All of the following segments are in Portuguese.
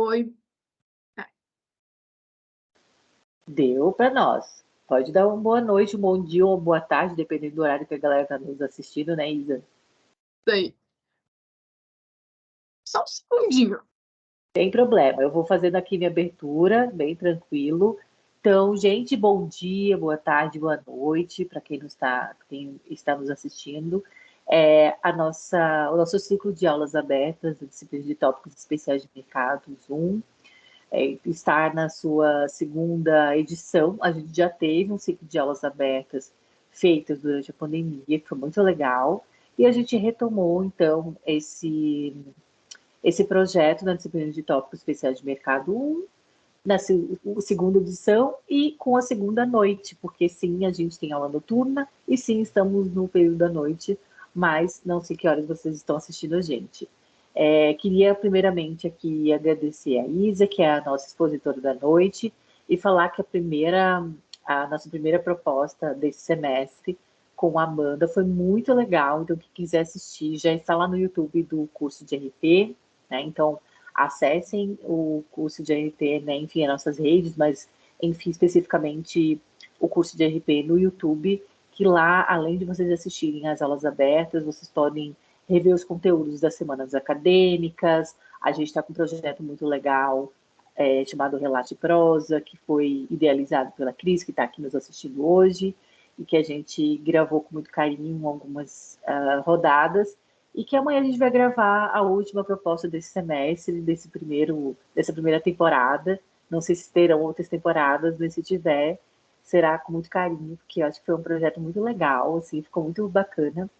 Oi. Deu para nós. Pode dar uma boa noite, um bom dia ou uma boa tarde, dependendo do horário que a galera está nos assistindo, né, Isa? Sei. Só um segundinho. Tem problema, eu vou fazendo aqui minha abertura, bem tranquilo. Então, gente, bom dia, boa tarde, boa noite, para quem está nos assistindo. O nosso ciclo de aulas abertas, a disciplina de tópicos especiais de mercado, Zoom, está na sua segunda edição. A gente já teve um ciclo de aulas abertas feitas durante a pandemia, que foi muito legal, e a gente retomou, então, esse projeto na disciplina de tópicos especiais de mercado 1, na segunda edição e com a segunda noite, porque sim, a gente tem aula noturna e sim, estamos no período da noite, mas não sei que horas vocês estão assistindo a gente. Queria primeiramente aqui agradecer a Isa, que é a nossa expositora da noite, e falar que a nossa primeira proposta desse semestre com a Amanda foi muito legal. Então, quem quiser assistir, já está lá no YouTube do curso de RP, né? Então, acessem o curso de RP, né? Enfim, as nossas redes, mas enfim, especificamente o curso de RP no YouTube, que lá, além de vocês assistirem às aulas abertas, vocês podem rever os conteúdos das semanas acadêmicas. A gente está com um projeto muito legal chamado Relate Prosa, que foi idealizado pela Cris, que está aqui nos assistindo hoje, e que a gente gravou com muito carinho algumas rodadas, e que amanhã a gente vai gravar a última proposta desse semestre, dessa primeira temporada. Não sei se terão outras temporadas, mas se tiver, será com muito carinho, porque eu acho que foi um projeto muito legal, assim, ficou muito bacana.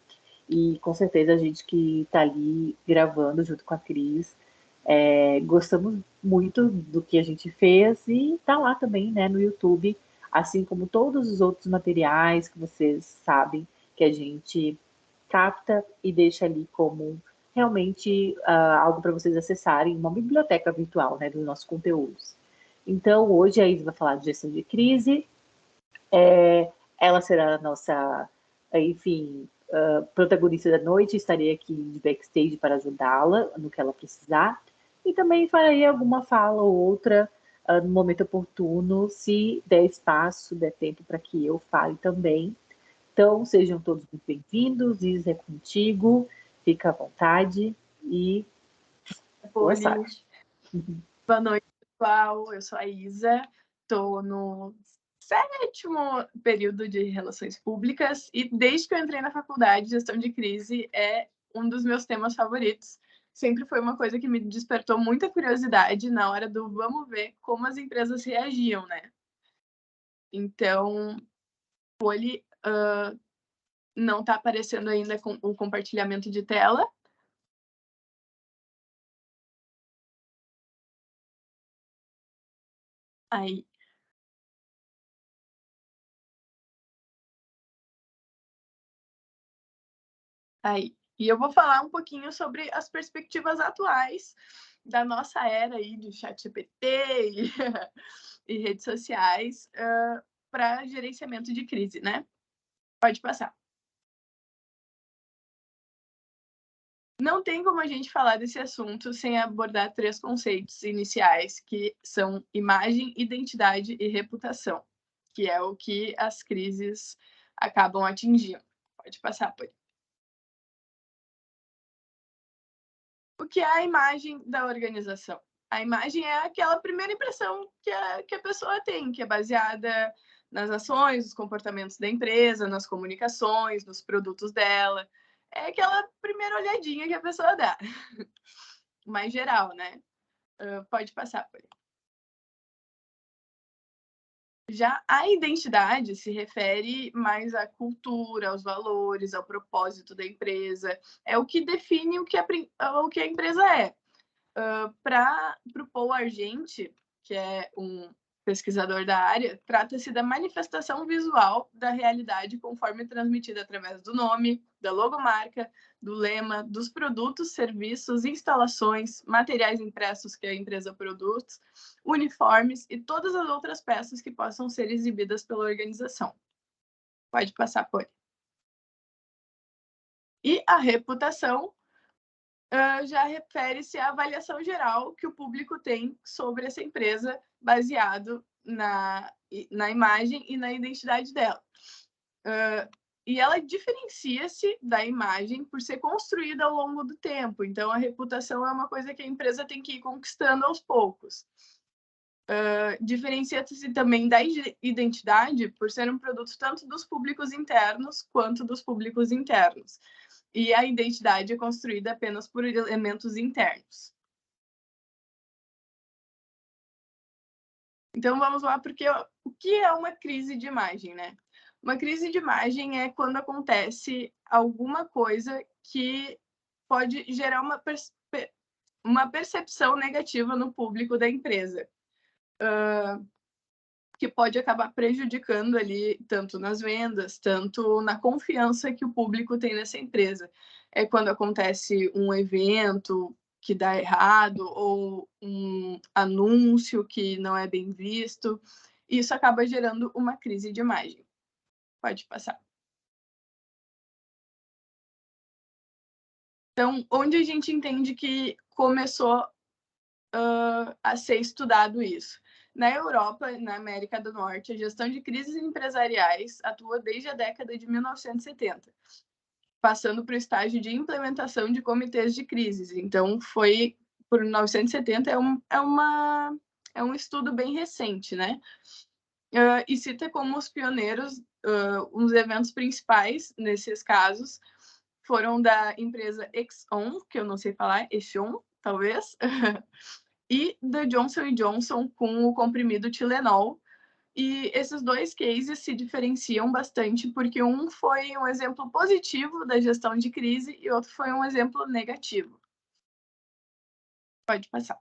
E com certeza a gente que está ali gravando junto com a Cris, gostamos muito do que a gente fez e está lá também, né, no YouTube, assim como todos os outros materiais que vocês sabem que a gente capta e deixa ali como realmente algo para vocês acessarem, uma biblioteca virtual, né, dos nossos conteúdos. Então, hoje a Isa vai falar de gestão de crise, ela será a nossa, enfim, protagonista da noite, estarei aqui de backstage para ajudá-la no que ela precisar, e também farei alguma fala ou outra no momento oportuno, se der espaço, der tempo para que eu fale também. Então, sejam todos muito bem-vindos, Isa é contigo, fica à vontade e boa Poli. sorte. Boa noite, pessoal. Eu sou a Isa, estou no 7º período de Relações Públicas e desde que eu entrei na faculdade, gestão de crise é um dos meus temas favoritos. Sempre foi uma coisa que me despertou muita curiosidade na hora do vamos ver como as empresas reagiam, né? Então, Poli, não está aparecendo ainda com o compartilhamento de tela. Aí. Aí. E eu vou falar um pouquinho sobre as perspectivas atuais da nossa era aí de ChatGPT e, e redes sociais para gerenciamento de crise, né? Pode passar. Não tem como a gente falar desse assunto sem abordar 3 conceitos iniciais, que são imagem, identidade e reputação, que é o que as crises acabam atingindo. Pode passar, Poli. O que é a imagem da organização? A imagem é aquela primeira impressão que a pessoa tem, que é baseada nas ações, nos comportamentos da empresa, nas comunicações, nos produtos dela. É aquela primeira olhadinha que a pessoa dá. Mais geral, né? Pode passar, Poli. Já a identidade se refere mais à cultura, aos valores, ao propósito da empresa. É o que define o que a empresa é. Para o Paul Argenti, que é um pesquisador da área, trata-se da manifestação visual da realidade conforme transmitida através do nome, da logomarca, do lema, dos produtos, serviços, instalações, materiais impressos que a empresa produz, uniformes e todas as outras peças que possam ser exibidas pela organização. Pode passar, Poli. E a reputação já refere-se à avaliação geral que o público tem sobre essa empresa, baseado na imagem e na identidade dela. E ela diferencia-se da imagem por ser construída ao longo do tempo. Então, a reputação é uma coisa que a empresa tem que ir conquistando aos poucos. Diferencia-se também da identidade por ser um produto tanto dos públicos internos quanto dos públicos internos. E a identidade é construída apenas por elementos internos. Então, vamos lá, porque o que é uma crise de imagem, né? Uma crise de imagem é quando acontece alguma coisa que pode gerar uma percepção negativa no público da empresa, que pode acabar prejudicando ali, tanto nas vendas, tanto na confiança que o público tem nessa empresa. É quando acontece um evento que dá errado ou um anúncio que não é bem visto. Isso acaba gerando uma crise de imagem. Pode passar. Então, onde a gente entende que começou a ser estudado isso? Na Europa, na América do Norte, a gestão de crises empresariais atua desde a década de 1970, passando para o estágio de implementação de comitês de crises. Então, foi por 1970, é um estudo bem recente, né? E cita como os pioneiros, os eventos principais nesses casos foram da empresa Exxon, que eu não sei falar, Exxon, talvez, e da Johnson Johnson com o comprimido Tylenol. E esses dois cases se diferenciam bastante porque um foi um exemplo positivo da gestão de crise e outro foi um exemplo negativo. Pode passar.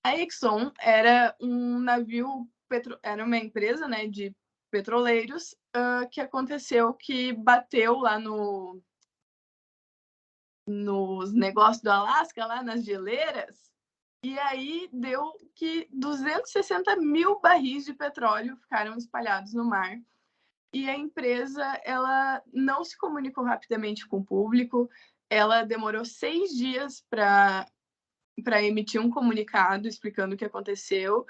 A Exxon era um navio, era uma empresa, né, de petroleiros, que aconteceu que bateu lá nos negócios do Alasca, lá nas geleiras, e aí deu que 260 mil barris de petróleo ficaram espalhados no mar. E a empresa, ela não se comunicou rapidamente com o público, ela demorou 6 dias para emitir um comunicado explicando o que aconteceu.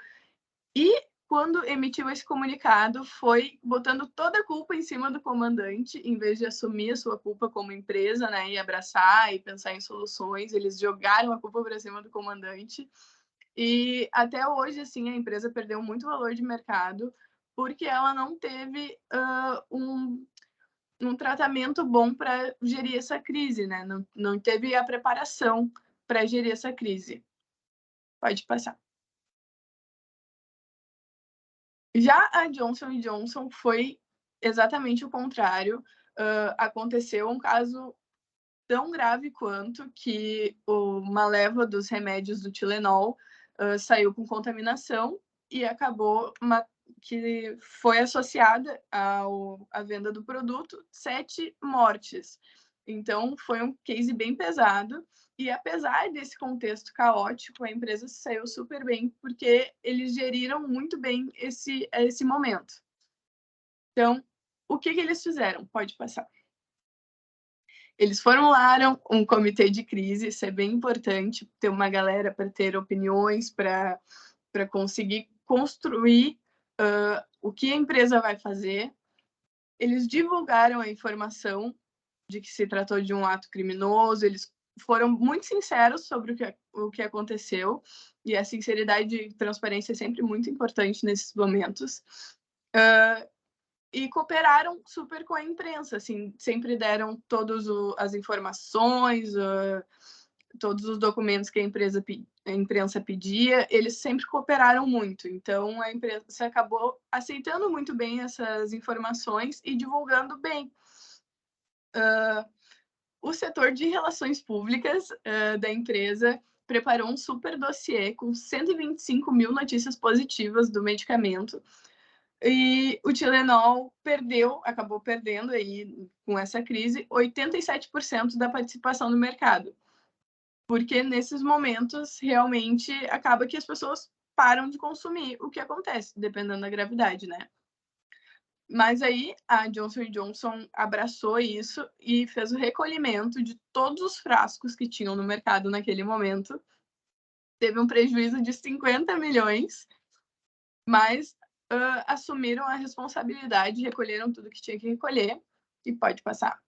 E quando emitiu esse comunicado, foi botando toda a culpa em cima do comandante, em vez de assumir a sua culpa como empresa, né, e abraçar e pensar em soluções, eles jogaram a culpa para cima do comandante. E até hoje, assim, a empresa perdeu muito valor de mercado porque ela não teve um tratamento bom para gerir essa crise, né? Não teve a preparação para gerir essa crise. Pode passar. Já a Johnson Johnson foi exatamente o contrário. Aconteceu um caso tão grave quanto que uma leva dos remédios do Tylenol saiu com contaminação e acabou que foi associada à venda do produto 7 mortes. Então, foi um case bem pesado. E apesar desse contexto caótico, a empresa saiu super bem, porque eles geriram muito bem esse momento. Então, o que eles fizeram? Pode passar. Eles formularam um comitê de crise, isso é bem importante, ter uma galera para ter opiniões, para conseguir construir o que a empresa vai fazer. Eles divulgaram a informação de que se tratou de um ato criminoso, eles foram muito sinceros sobre o que aconteceu, e a sinceridade e transparência é sempre muito importante nesses momentos. E cooperaram super com a imprensa, assim, sempre deram todas as informações, todos os documentos que a imprensa pedia, eles sempre cooperaram muito. Então, a imprensa acabou aceitando muito bem essas informações e divulgando bem. O setor de relações públicas da empresa preparou um super dossiê com 125 mil notícias positivas do medicamento. E o Tylenol acabou perdendo aí, com essa crise, 87% da participação no mercado. Porque nesses momentos, realmente, acaba que as pessoas param de consumir, o que acontece, dependendo da gravidade, né? Mas aí a Johnson & Johnson abraçou isso e fez o recolhimento de todos os frascos que tinham no mercado naquele momento. Teve um prejuízo de 50 milhões, mas assumiram a responsabilidade, recolheram tudo que tinha que recolher e pode passar.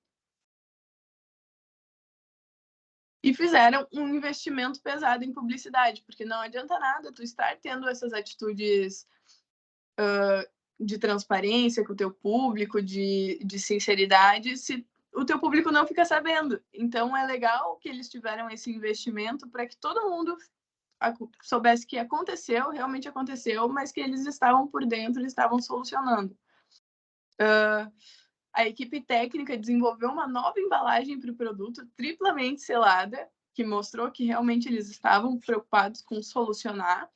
E fizeram um investimento pesado em publicidade, porque não adianta nada tu estar tendo essas atitudes de transparência com o teu público, de sinceridade, se o teu público não fica sabendo. Então, é legal que eles tiveram esse investimento para que todo mundo soubesse que aconteceu, realmente aconteceu, mas que eles estavam por dentro, eles estavam solucionando. A equipe técnica desenvolveu uma nova embalagem para o produto, triplamente selada, que mostrou que realmente eles estavam preocupados com solucionar,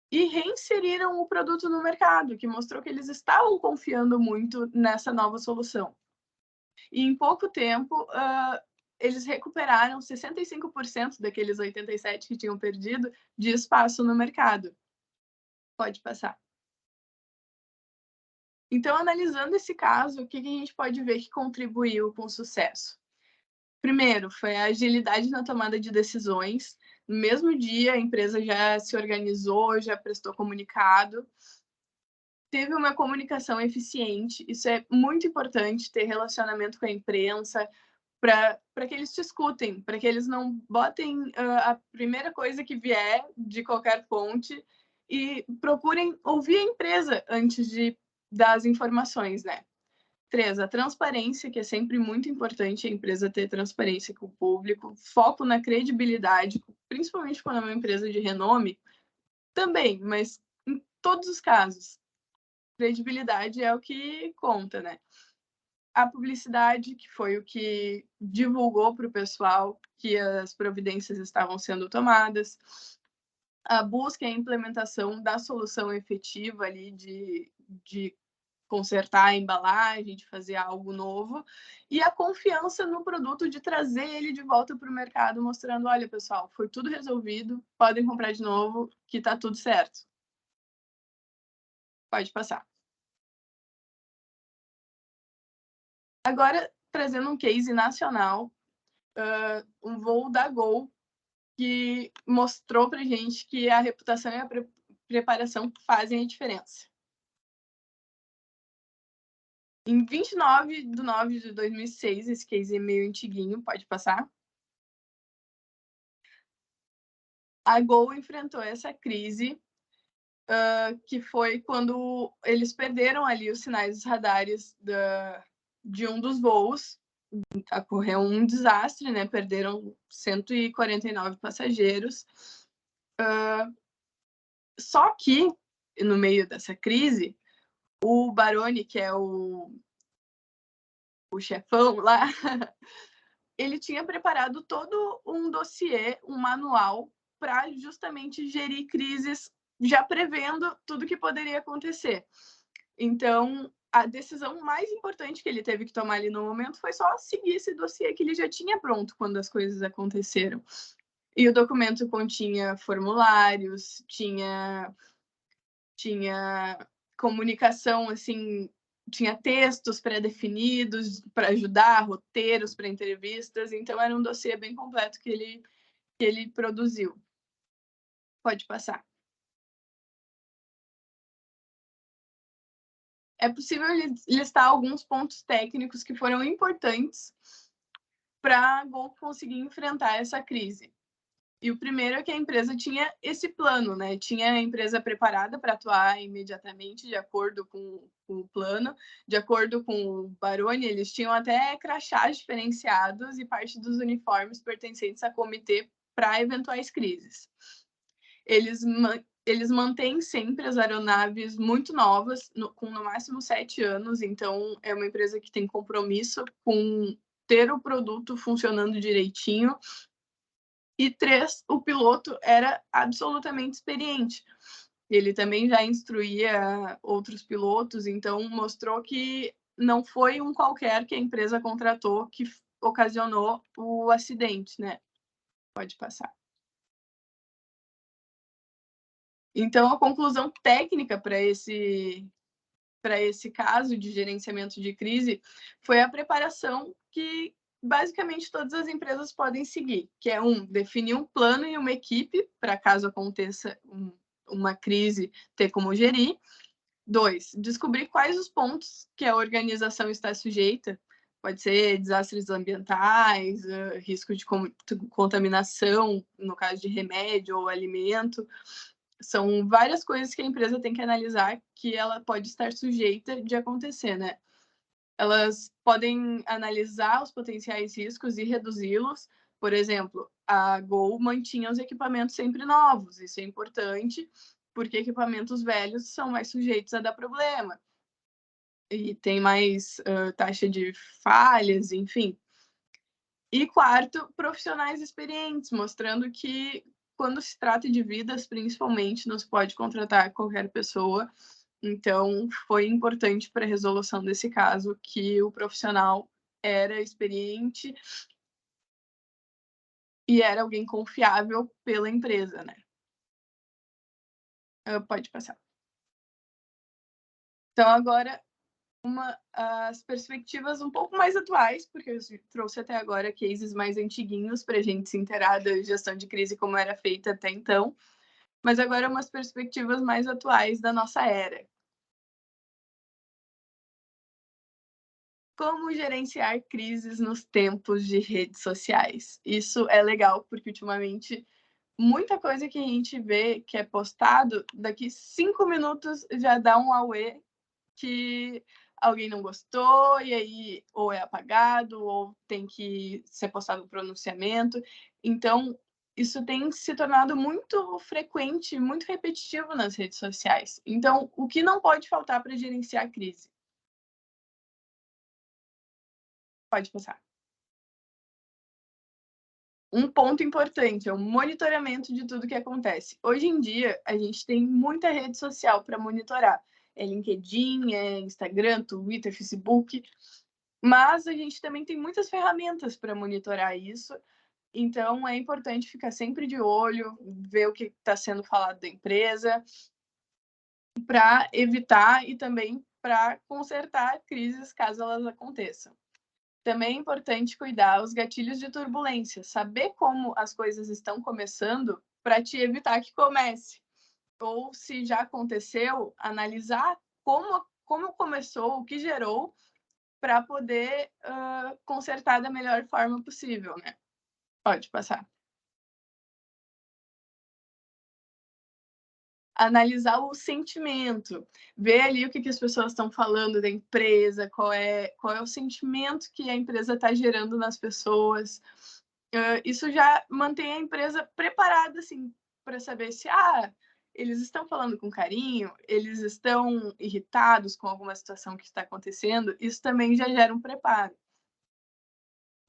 e reinseriram o produto no mercado, que mostrou que eles estavam confiando muito nessa nova solução. E em pouco tempo, eles recuperaram 65% daqueles 87% que tinham perdido de espaço no mercado. Pode passar. Então, analisando esse caso, o que a gente pode ver que contribuiu com o sucesso? Primeiro, foi a agilidade na tomada de decisões. No mesmo dia, a empresa já se organizou, já prestou comunicado. Teve uma comunicação eficiente. Isso é muito importante, ter relacionamento com a imprensa, para que eles te escutem, para que eles não botem a primeira coisa que vier de qualquer fonte e procurem ouvir a empresa antes de dar as informações, né? 3, a transparência, que é sempre muito importante a empresa ter transparência com o público, foco na credibilidade, principalmente quando é uma empresa de renome, também, mas em todos os casos, credibilidade é o que conta, né? A publicidade, que foi o que divulgou para o pessoal que as providências estavam sendo tomadas, a busca e a implementação da solução efetiva ali de consertar a embalagem, de fazer algo novo, e a confiança no produto, de trazer ele de volta para o mercado, mostrando, olha, pessoal, foi tudo resolvido, podem comprar de novo, que está tudo certo. Pode passar. Agora, trazendo um case nacional, um voo da Gol, que mostrou para gente que a reputação e a preparação fazem a diferença. Em 29/9/2006, esse case é meio antiguinho, pode passar. A Gol enfrentou essa crise, que foi quando eles perderam ali os sinais dos radares de um dos voos. Ocorreu um desastre, né? Perderam 149 passageiros. Só que, no meio dessa crise, o Baroni, que é o chefão lá, ele tinha preparado todo um dossiê, um manual, para justamente gerir crises, já prevendo tudo que poderia acontecer. Então, a decisão mais importante que ele teve que tomar ali no momento foi só seguir esse dossiê que ele já tinha pronto quando as coisas aconteceram. E o documento continha formulários, tinha comunicação, assim, tinha textos pré-definidos para ajudar, roteiros para entrevistas, então era um dossiê bem completo que ele produziu. Pode passar. É possível listar alguns pontos técnicos que foram importantes para a Gol conseguir enfrentar essa crise. E o primeiro é que a empresa tinha esse plano, né? Tinha a empresa preparada para atuar imediatamente, de acordo com o plano. De acordo com o Baroni, eles tinham até crachás diferenciados e parte dos uniformes pertencentes a comitê para eventuais crises. Eles mantêm sempre as aeronaves muito novas, com no máximo 7 anos, então é uma empresa que tem compromisso com ter o produto funcionando direitinho. E 3, o piloto era absolutamente experiente. Ele também já instruía outros pilotos, então mostrou que não foi um qualquer que a empresa contratou que ocasionou o acidente, né? Pode passar. Então, a conclusão técnica para esse para esse caso de gerenciamento de crise foi a preparação que basicamente todas as empresas podem seguir, que é definir um plano e uma equipe para caso aconteça uma crise, ter como gerir. 2, descobrir quais os pontos que a organização está sujeita. Pode ser desastres ambientais, risco de contaminação, no caso de remédio ou alimento. São várias coisas que a empresa tem que analisar que ela pode estar sujeita de acontecer, né? Elas podem analisar os potenciais riscos e reduzi-los. Por exemplo, a Gol mantinha os equipamentos sempre novos. Isso é importante, porque equipamentos velhos são mais sujeitos a dar problema. E tem mais taxa de falhas, enfim. E quarto, profissionais experientes, mostrando que quando se trata de vidas, principalmente, não se pode contratar qualquer pessoa. Então, foi importante para a resolução desse caso que o profissional era experiente e era alguém confiável pela empresa, né? Pode passar. Então, agora, as perspectivas um pouco mais atuais, porque eu trouxe até agora cases mais antiguinhos para a gente se inteirar da gestão de crise como era feita até então, mas agora umas perspectivas mais atuais da nossa era. Como gerenciar crises nos tempos de redes sociais? Isso é legal, porque ultimamente muita coisa que a gente vê que é postado, daqui 5 minutos já dá um auê que alguém não gostou, e aí ou é apagado, ou tem que ser postado um pronunciamento. Então, isso tem se tornado muito frequente, muito repetitivo nas redes sociais. Então, o que não pode faltar para gerenciar a crise? Pode passar. Um ponto importante é o monitoramento de tudo que acontece. Hoje em dia, a gente tem muita rede social para monitorar. É LinkedIn, é Instagram, Twitter, Facebook, mas a gente também tem muitas ferramentas para monitorar isso. Então, é importante ficar sempre de olho, ver o que está sendo falado da empresa, para evitar e também para consertar crises caso elas aconteçam. Também é importante cuidar os gatilhos de turbulência, saber como as coisas estão começando para te evitar que comece. Ou se já aconteceu, analisar como começou, o que gerou, para poder consertar da melhor forma possível, né? Pode passar. Analisar o sentimento, ver ali o que as pessoas estão falando da empresa, qual é o sentimento que a empresa está gerando nas pessoas. Isso já mantém a empresa preparada, assim, para saber se eles estão falando com carinho, eles estão irritados com alguma situação que está acontecendo. Isso também já gera um preparo.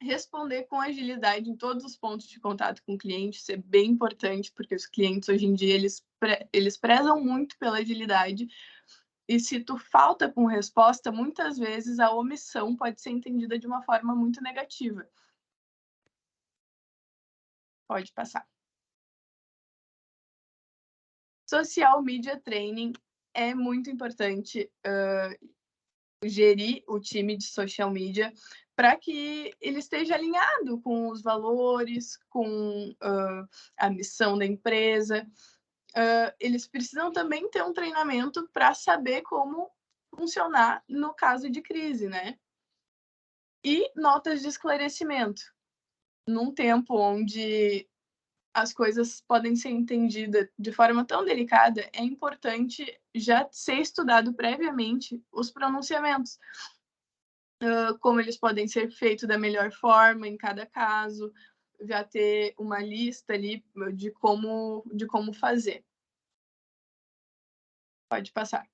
Responder com agilidade em todos os pontos de contato com o cliente, isso é bem importante, porque os clientes hoje em dia eles prezam muito pela agilidade, e se tu falta com resposta, muitas vezes a omissão pode ser entendida de uma forma muito negativa. Pode passar. Social media training é muito importante, gerir o time de social media para que ele esteja alinhado com os valores, com a missão da empresa. Eles precisam também ter um treinamento para saber como funcionar no caso de crise, né? E notas de esclarecimento. Num tempo onde as coisas podem ser entendidas de forma tão delicada, é importante já ser estudado previamente os pronunciamentos, como eles podem ser feitos da melhor forma em cada caso, já ter uma lista ali de como fazer. Pode passar.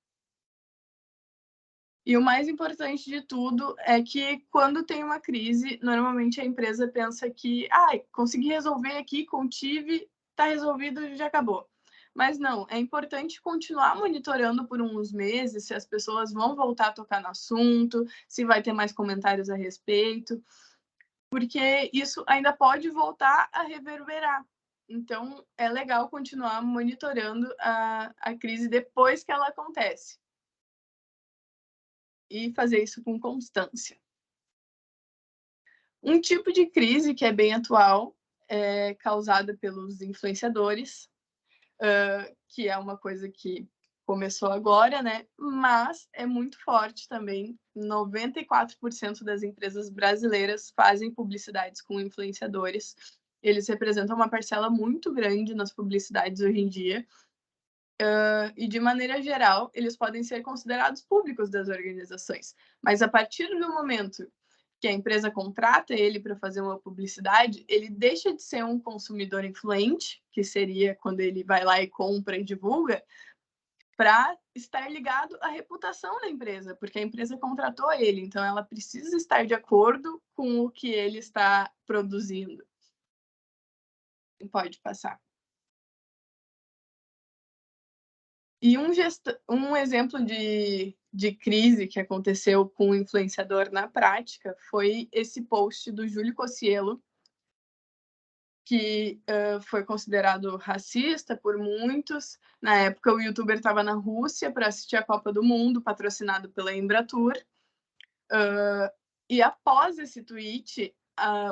E o mais importante de tudo é que quando tem uma crise, normalmente a empresa pensa que, consegui resolver aqui, contive, está resolvido, já acabou. Mas não, é importante continuar monitorando por uns meses se as pessoas vão voltar a tocar no assunto, se vai ter mais comentários a respeito, porque isso ainda pode voltar a reverberar. Então, é legal continuar monitorando a crise depois que ela acontece. e fazer isso com constância. Um tipo de crise que é bem atual é causada pelos influenciadores, que é uma coisa que começou agora, né? Mas é muito forte também. 94% das empresas brasileiras fazem publicidades com influenciadores. Eles representam uma parcela muito grande nas publicidades hoje em dia. E, de maneira geral, eles podem ser considerados públicos das organizações. Mas, a partir do momento que a empresa contrata ele para fazer uma publicidade, ele deixa de ser um consumidor influente, que seria quando ele vai lá e compra e divulga, para estar ligado à reputação da empresa, porque a empresa contratou ele, então ela precisa estar de acordo com o que ele está produzindo. Pode passar. E um exemplo de crise que aconteceu com o influenciador na prática foi esse post do Júlio Cocielo, que foi considerado racista por muitos. Na época, o youtuber estava na Rússia para assistir a Copa do Mundo, patrocinado pela Embratur. E após esse tweet,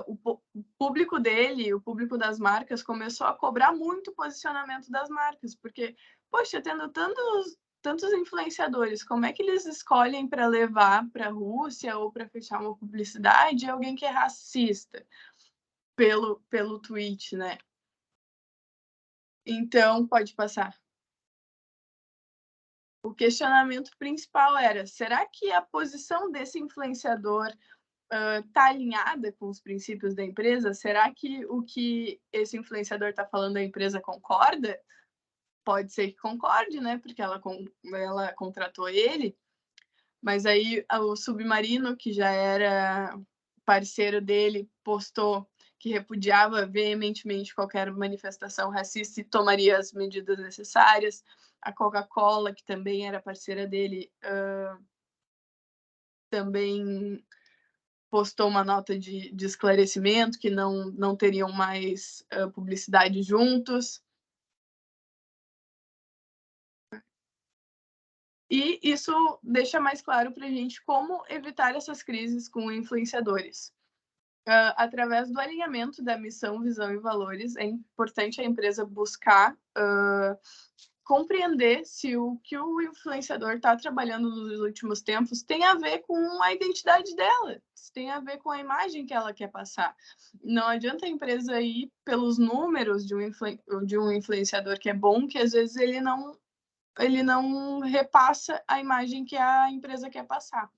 o público dele, o público das marcas, começou a cobrar muito o posicionamento das marcas, porque, poxa, tendo tantos influenciadores, como é que eles escolhem para levar para a Rússia ou para fechar uma publicidade alguém que é racista pelo tweet, né? Então, pode passar. O questionamento principal era: será que a posição desse influenciador está alinhada com os princípios da empresa? Será que o que esse influenciador está falando a empresa concorda? Pode ser que concorde, né? Porque ela contratou ele. Mas aí o Submarino, que já era parceiro dele, postou que repudiava veementemente qualquer manifestação racista e tomaria as medidas necessárias. A Coca-Cola, que também era parceira dele, também postou uma nota de esclarecimento que não teriam mais publicidade juntos. E isso deixa mais claro para a gente como evitar essas crises com influenciadores. Através do alinhamento da missão, visão e valores, é importante a empresa buscar compreender se o que o influenciador está trabalhando nos últimos tempos tem a ver com a identidade dela, se tem a ver com a imagem que ela quer passar. Não adianta a empresa ir pelos números de um influenciador que é bom, que às vezes ele não repassa a imagem que a empresa quer passar.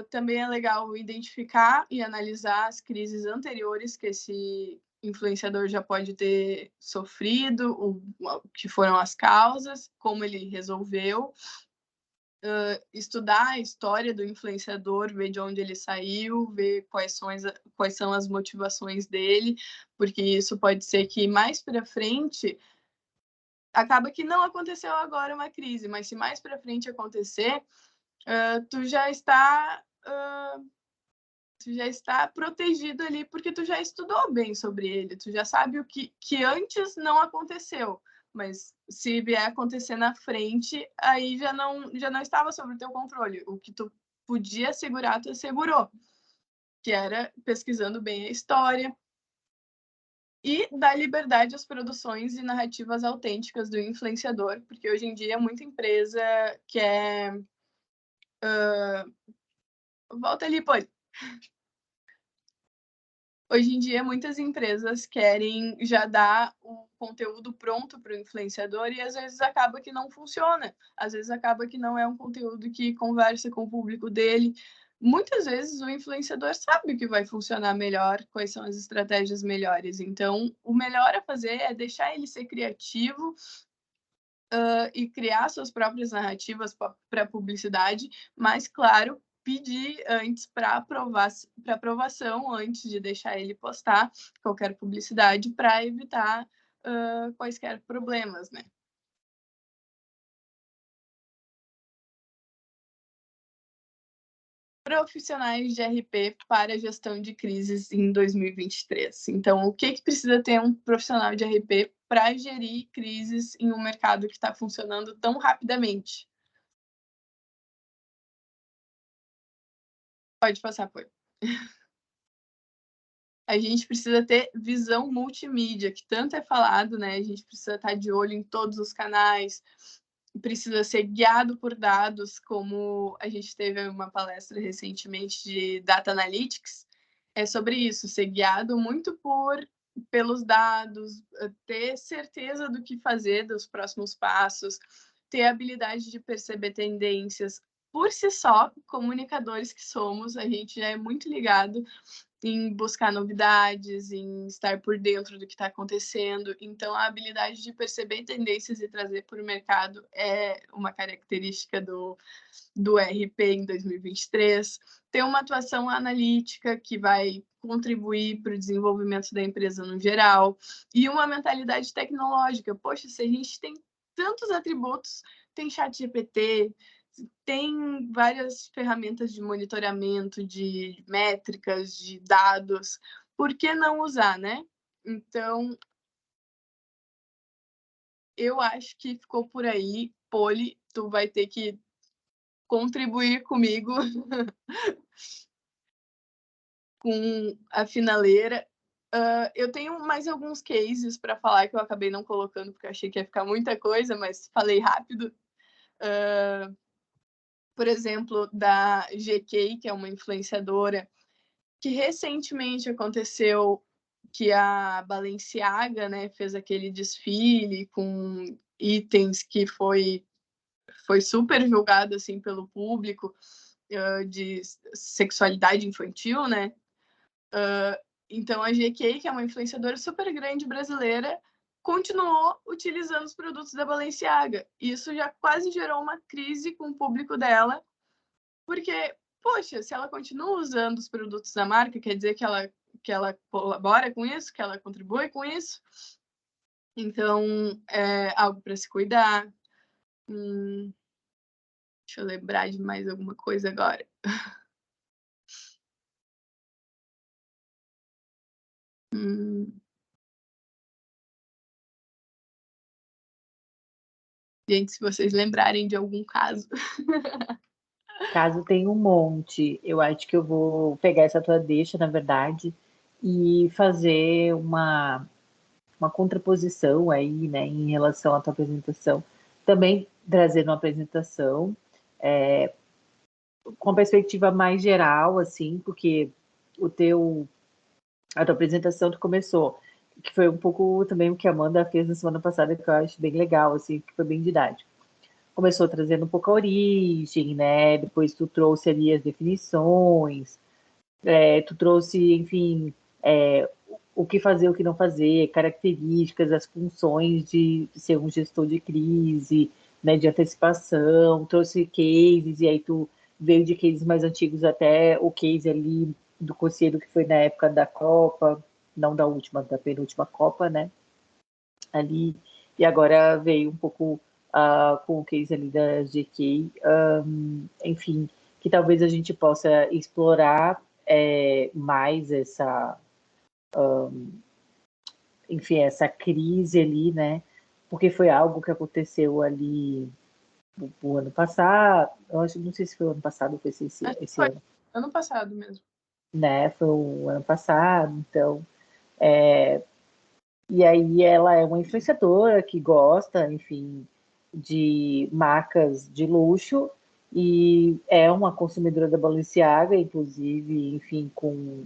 Também é legal identificar e analisar as crises anteriores que esse influenciador já pode ter sofrido, o que foram as causas, como ele resolveu. Estudar a história do influenciador, ver de onde ele saiu, ver quais são as motivações dele, porque isso pode ser que mais para frente acaba que não aconteceu agora uma crise, mas se mais para frente acontecer, tu já está protegido ali, porque tu já estudou bem sobre ele, tu já sabe o que antes não aconteceu, mas se vier acontecer na frente, aí já não estava sob o teu controle. O que tu podia assegurar, tu assegurou, que era pesquisando bem a história e dar liberdade às produções e narrativas autênticas do influenciador, porque hoje em dia muita empresa quer... Volta ali, pô. Hoje em dia, muitas empresas querem já dar o conteúdo pronto para o influenciador e às vezes acaba que não funciona. Às vezes acaba que não é um conteúdo que conversa com o público dele. Muitas vezes o influenciador sabe o que vai funcionar melhor, quais são as estratégias melhores. Então, o melhor a fazer é deixar ele ser criativo e criar suas próprias narrativas para publicidade, mas, claro, pedir antes para aprovação, antes de deixar ele postar qualquer publicidade, para evitar quaisquer problemas, né? Profissionais de RP para gestão de crises em 2023. Então, o que precisa ter um profissional de RP para gerir crises em um mercado que está funcionando tão rapidamente? Pode passar, pô. A gente precisa ter visão multimídia, que tanto é falado, né? A gente precisa estar de olho em todos os canais, precisa ser guiado por dados, como a gente teve uma palestra recentemente de Data Analytics, é sobre isso, ser guiado muito pelos dados, ter certeza do que fazer, dos próximos passos, ter a habilidade de perceber tendências. Por si só, comunicadores que somos, a gente já é muito ligado em buscar novidades, em estar por dentro do que está acontecendo. Então, a habilidade de perceber tendências e trazer para o mercado é uma característica do RP em 2023. Ter uma atuação analítica que vai contribuir para o desenvolvimento da empresa no geral. E uma mentalidade tecnológica. Poxa, se a gente tem tantos atributos, tem chat GPT, tem várias ferramentas de monitoramento, de métricas, de dados. Por que não usar, né? Então, eu acho que ficou por aí. Poli, tu vai ter que contribuir comigo com a finaleira. Eu tenho mais alguns cases para falar que eu acabei não colocando porque eu achei que ia ficar muita coisa, mas falei rápido. Por exemplo, da GK, que é uma influenciadora, que recentemente aconteceu que a Balenciaga, né, fez aquele desfile com itens que foi super julgado assim pelo público, de sexualidade infantil, né? Então a GK, que é uma influenciadora super grande brasileira, continuou utilizando os produtos da Balenciaga. Isso já quase gerou uma crise com o público dela, porque, poxa, se ela continua usando os produtos da marca, quer dizer que ela colabora com isso, que ela contribui com isso. Então, é algo para se cuidar. Deixa eu lembrar de mais alguma coisa agora. Gente, se vocês lembrarem de algum caso. Caso tenha um monte, eu acho que eu vou pegar essa tua deixa, na verdade, e fazer uma contraposição aí, né, em relação à tua apresentação. Também trazendo uma apresentação com perspectiva mais geral, assim, porque a tua apresentação tu começou, que foi um pouco também o que a Amanda fez na semana passada, que eu acho bem legal, assim, que foi bem didático. Começou trazendo um pouco a origem, né? Depois tu trouxe ali as definições, tu trouxe, enfim, o que fazer, o que não fazer, características, as funções de ser um gestor de crise, né, de antecipação, trouxe cases, e aí tu veio de cases mais antigos até o case ali do Conselho, que foi na época da Copa, não da última, da penúltima Copa, né, ali, e agora veio um pouco com o case ali da GK, enfim, que talvez a gente possa explorar mais enfim, essa crise ali, né? Porque foi algo que aconteceu ali o ano passado, eu acho, não sei se foi o ano passado ou foi esse Foi ano, ano passado mesmo. né? Foi o ano passado, então. E aí ela é uma influenciadora que gosta, enfim, de marcas de luxo e é uma consumidora da Balenciaga, inclusive, enfim, com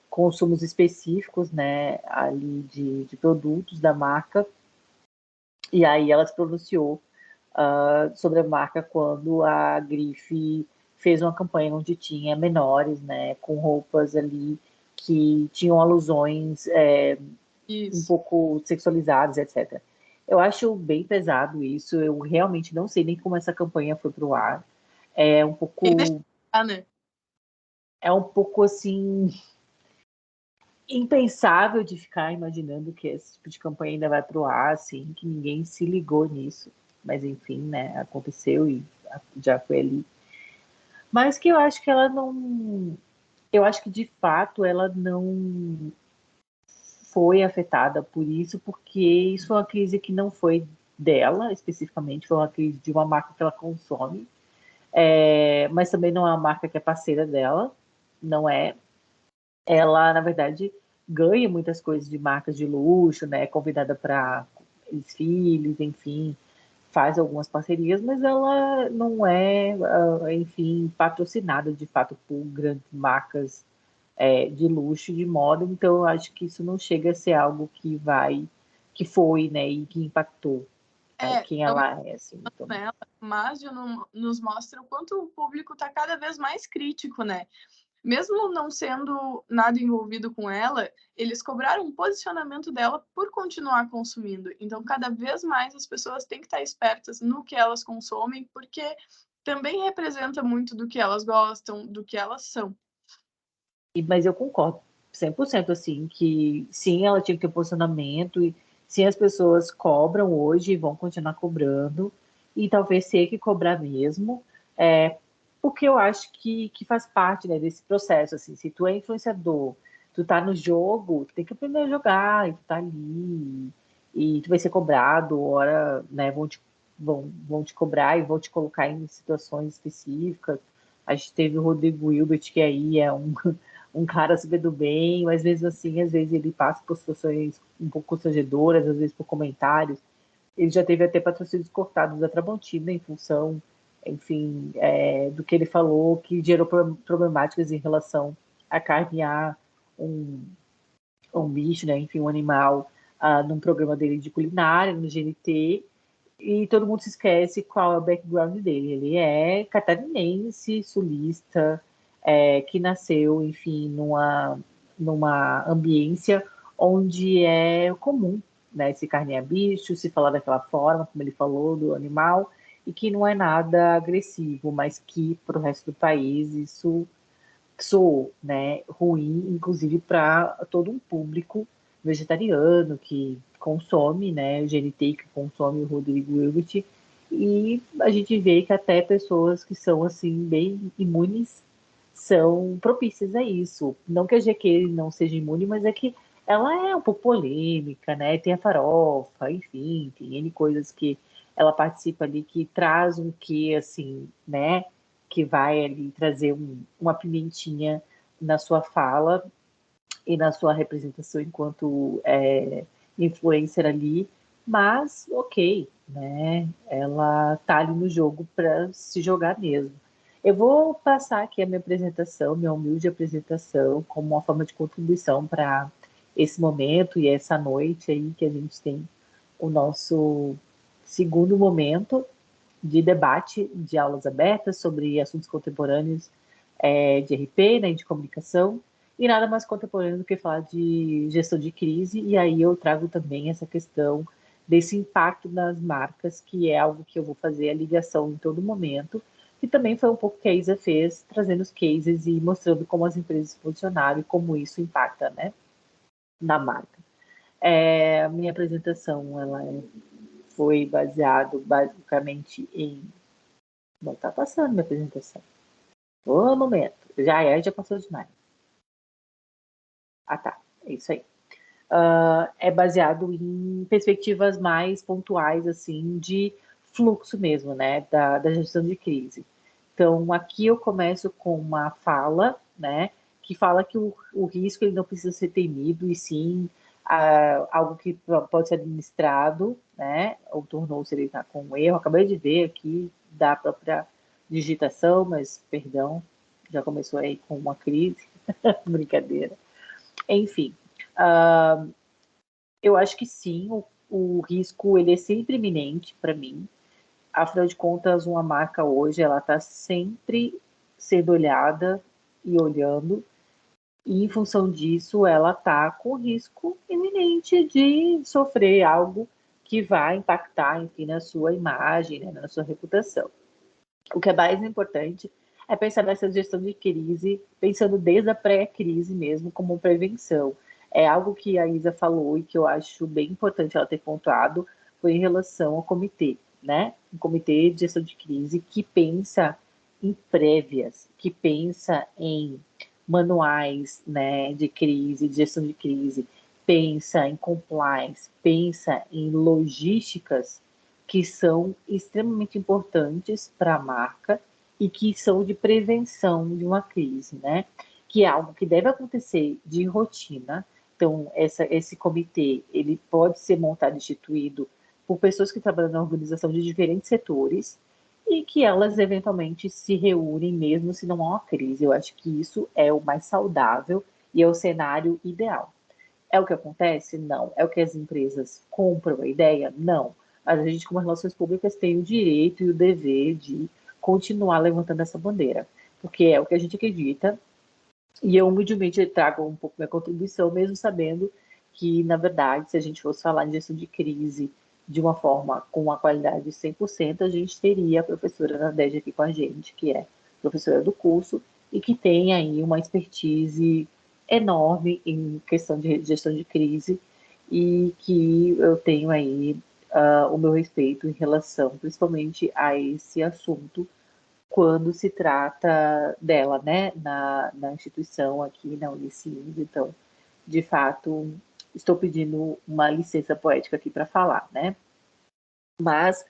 consumos específicos, né, ali de produtos da marca. E aí ela se pronunciou sobre a marca quando a Grife fez uma campanha onde tinha menores, né, com roupas ali que tinham alusões um Isso. pouco sexualizadas, etc. Eu acho bem pesado isso. Eu realmente não sei nem como essa campanha foi pro ar. É um Quem deixa pouco, né? é um pouco assim impensável de ficar imaginando que esse tipo de campanha ainda vai pro ar, assim, que ninguém se ligou nisso. Mas enfim, né? Aconteceu e já foi ali. Mas que eu acho que ela não, eu acho que de fato ela não foi afetada por isso, porque isso é uma crise que não foi dela especificamente, foi uma crise de uma marca que ela consome, mas também não é uma marca que é parceira dela, não é. Ela, na verdade, ganha muitas coisas de marcas de luxo, né? É convidada para desfiles, enfim, faz algumas parcerias, mas ela não é, enfim, patrocinada de fato por grandes marcas de luxo, de moda. Então, eu acho que isso não chega a ser algo que foi, né? E que impactou, né, quem Não ela é, assim. Então, nela, mas nos mostra o quanto o público está cada vez mais crítico, né? Mesmo não sendo nada envolvido com ela, eles cobraram um posicionamento dela por continuar consumindo. Então, cada vez mais as pessoas têm que estar espertas no que elas consomem, porque também representa muito do que elas gostam, do que elas são. mas eu concordo 100% assim, que sim, ela tinha que ter posicionamento, e sim, as pessoas cobram hoje e vão continuar cobrando, e talvez tenha que cobrar mesmo, porque eu acho que faz parte, né, desse processo, assim, se tu é influenciador, tu tá no jogo, tu tem que aprender a jogar, e tu tá ali, e tu vai ser cobrado, hora, né, vão te cobrar e vão te colocar em situações específicas. A gente teve o Rodrigo Hilbert, que aí é um cara super do bem, mas mesmo assim, às vezes ele passa por situações um pouco constrangedoras, às vezes por comentários. Ele já teve até patrocínios cortados da Tramontina em função, enfim, do que ele falou, que gerou problemáticas em relação a carnear um, um bicho, né, enfim, um animal, num programa dele de culinária, no GNT, e todo mundo se esquece qual é o background dele. Ele é catarinense, sulista, que nasceu, enfim, numa ambiência onde é comum, né, se carnear bicho, se falar daquela forma, como ele falou, do animal, e que não é nada agressivo, mas que para o resto do país isso soou, né, ruim, inclusive para todo um público vegetariano que consome, né, o GNT, que consome o Rodrigo Hilbert, e a gente vê que até pessoas que são, assim, bem imunes são propícias a isso. Não que a GQ não seja imune, mas é que ela é um pouco polêmica, né, tem a farofa, enfim, tem N coisas que ela participa ali que traz um quê, assim, né, que vai ali trazer uma pimentinha na sua fala e na sua representação enquanto influencer ali, mas ok, né? Ela tá ali no jogo para se jogar mesmo. Eu vou passar aqui a minha apresentação, minha humilde apresentação, como uma forma de contribuição para esse momento e essa noite aí que a gente tem o nosso segundo momento de debate de aulas abertas sobre assuntos contemporâneos de RP, né, de comunicação, e nada mais contemporâneo do que falar de gestão de crise, e aí eu trago também essa questão desse impacto nas marcas, que é algo que eu vou fazer a ligação em todo momento, que também foi um pouco que a Isa fez, trazendo os cases e mostrando como as empresas funcionaram e como isso impacta, né, na marca. A minha apresentação, foi baseado basicamente em... Não está passando minha apresentação. Ô, momento. Já passou demais. Ah, tá. É isso aí. É baseado em perspectivas mais pontuais, assim, de fluxo mesmo, né? Da gestão de crise. Então, aqui eu começo com uma fala, né? Que fala que o risco ele não precisa ser temido, e sim algo que pode ser administrado, né? Ou tornou-se ele tá com um erro. Acabei de ver aqui da própria digitação, mas perdão, já começou aí com uma crise, brincadeira. Enfim, eu acho que sim, o risco ele é sempre iminente para mim. Afinal de contas, uma marca hoje ela está sempre sendo olhada e olhando, e em função disso ela está com risco iminente de sofrer algo que vai impactar, enfim, na sua imagem, né, na sua reputação. O que é mais importante é pensar nessa gestão de crise, pensando desde a pré-crise mesmo, como prevenção. É algo que a Isa falou e que eu acho bem importante ela ter pontuado, foi em relação ao comitê, né? Um comitê de gestão de crise que pensa em prévias, que pensa em manuais, né, de crise, de gestão de crise, pensa em compliance, pensa em logísticas que são extremamente importantes para a marca e que são de prevenção de uma crise, né? que é algo que deve acontecer de rotina. Então, esse comitê, ele pode ser montado e instituído por pessoas que trabalham na organização de diferentes setores e que elas eventualmente se reúnem mesmo se não há uma crise. Eu acho que isso é o mais saudável e é o cenário ideal. É o que acontece? Não. É o que as empresas compram a ideia? Não. Mas a gente, como relações públicas, tem o direito e o dever de continuar levantando essa bandeira, porque é o que a gente acredita, e eu humildemente trago um pouco minha contribuição, mesmo sabendo que, na verdade, se a gente fosse falar em gestão de crise de uma forma com uma qualidade de 100%, a gente teria a professora Nadege aqui com a gente, que é professora do curso e que tem aí uma expertise enorme em questão de gestão de crise e que eu tenho aí o meu respeito em relação, principalmente, a esse assunto quando se trata dela, né, na instituição aqui na Unicinos. Então, de fato, estou pedindo uma licença poética aqui para falar, né? Mas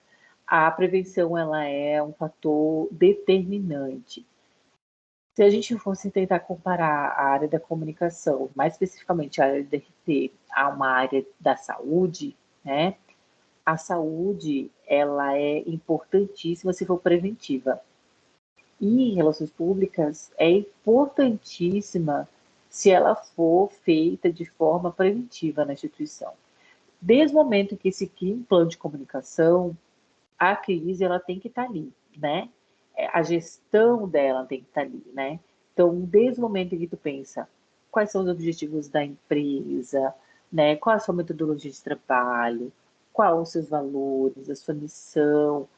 a prevenção, ela é um fator determinante. Se a gente fosse tentar comparar a área da comunicação, mais especificamente a área da RT, a uma área da saúde, né? A saúde, ela é importantíssima se for preventiva. E em relações públicas é importantíssima se ela for feita de forma preventiva na instituição. Desde o momento em que se cria um plano de comunicação, a crise ela tem que estar ali, né? A gestão dela tem que estar ali, né? Então, desde o momento em que tu pensa quais são os objetivos da empresa, né? Qual a sua metodologia de trabalho, quais os seus valores, a sua missão,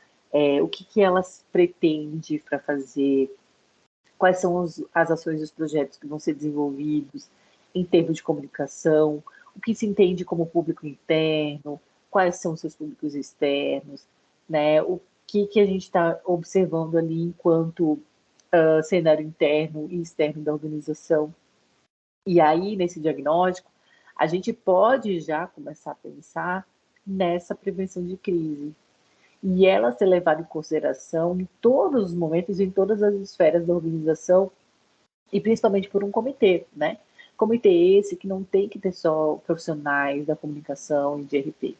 o que elas pretende para fazer, quais são as ações e os projetos que vão ser desenvolvidos em termos de comunicação, o que se entende como público interno, quais são os seus públicos externos, né? O que a gente está observando ali enquanto cenário interno e externo da organização. E aí, nesse diagnóstico, a gente pode já começar a pensar nessa prevenção de crise, e ela ser levada em consideração em todos os momentos, em todas as esferas da organização, e principalmente por um comitê, né? Comitê esse que não tem que ter só profissionais da comunicação e de RP.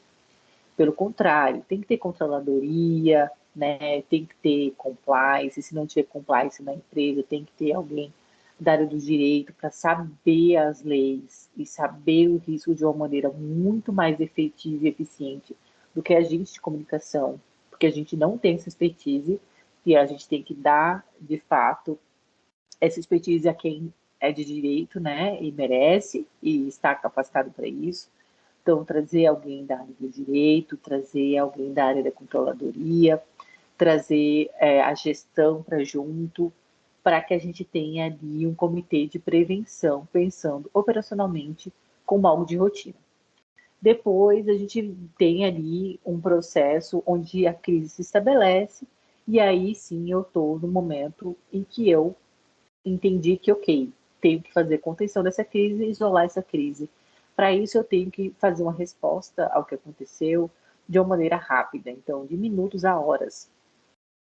Pelo contrário, tem que ter controladoria, né? Tem que ter compliance, se não tiver compliance na empresa, tem que ter alguém da área do direito para saber as leis e saber o risco de uma maneira muito mais efetiva e eficiente do que a gente de comunicação, porque a gente não tem essa expertise e a gente tem que dar, de fato, essa expertise a quem é de direito, né, e merece e está capacitado para isso. Então, trazer alguém da área do direito, trazer alguém da área da controladoria, trazer a gestão para junto, para que a gente tenha ali um comitê de prevenção, pensando operacionalmente como algo de rotina. Depois, a gente tem ali um processo onde a crise se estabelece, e aí sim eu estou no momento em que eu entendi que, ok, tenho que fazer contenção dessa crise e isolar essa crise. Para isso, eu tenho que fazer uma resposta ao que aconteceu de uma maneira rápida, então, de minutos a horas.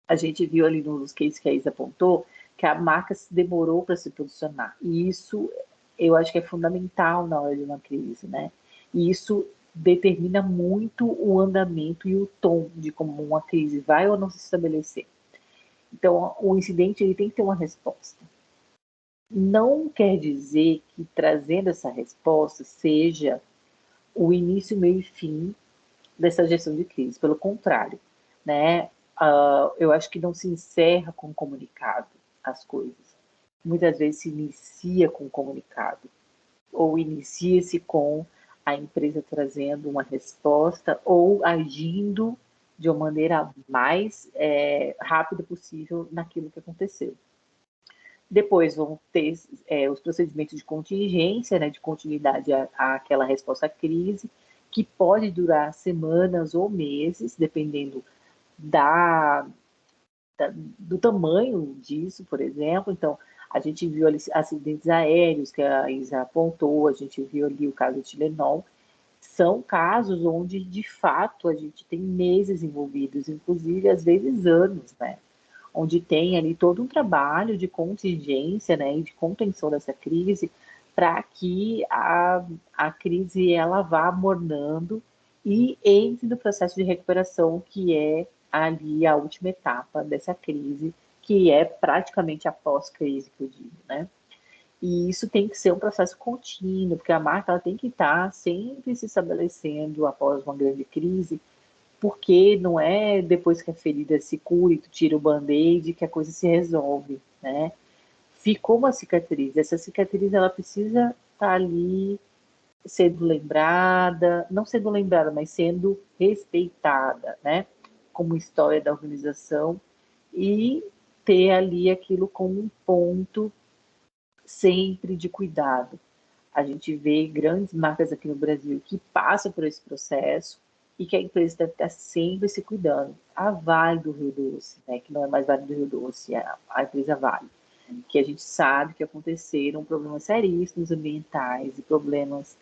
A gente viu ali nos cases que a Isa apontou que a marca se demorou para se posicionar. E isso eu acho que é fundamental na hora de uma crise, né? E isso determina muito o andamento e o tom de como uma crise vai ou não se estabelecer. Então, o incidente ele tem que ter uma resposta. Não quer dizer que trazendo essa resposta seja o início, meio e fim dessa gestão de crise. Pelo contrário, né? Eu acho que não se encerra com comunicado as coisas. Muitas vezes se inicia com comunicado, ou inicia-se com a empresa trazendo uma resposta ou agindo de uma maneira mais rápida possível naquilo que aconteceu. Depois vão ter os procedimentos de contingência, né, de continuidade àquela resposta à crise, que pode durar semanas ou meses, dependendo do tamanho disso, por exemplo. Então, a gente viu ali acidentes aéreos, que a Isa apontou, a gente viu ali o caso de Tilenol. São casos onde, de fato, a gente tem meses envolvidos, inclusive, às vezes, anos, né? onde tem ali todo um trabalho de contingência, né, e de contenção dessa crise, para que a crise ela vá amornando e entre no processo de recuperação, que é ali a última etapa dessa crise, que é praticamente a pós-crise, que eu digo, né? E isso tem que ser um processo contínuo, porque a marca ela tem que estar sempre se estabelecendo após uma grande crise, porque não é depois que a ferida se cura e tu tira o band-aid que a coisa se resolve, né? Ficou uma cicatriz, essa cicatriz ela precisa estar ali sendo lembrada, não sendo lembrada, mas sendo respeitada, né? Como história da organização e ter ali aquilo como um ponto sempre de cuidado. A gente vê grandes marcas aqui no Brasil que passam por esse processo e que a empresa deve estar sempre se cuidando. A Vale do Rio Doce, né, que não é mais Vale do Rio Doce, é a empresa Vale, que a gente sabe que aconteceram problemas seríssimos ambientais e problemas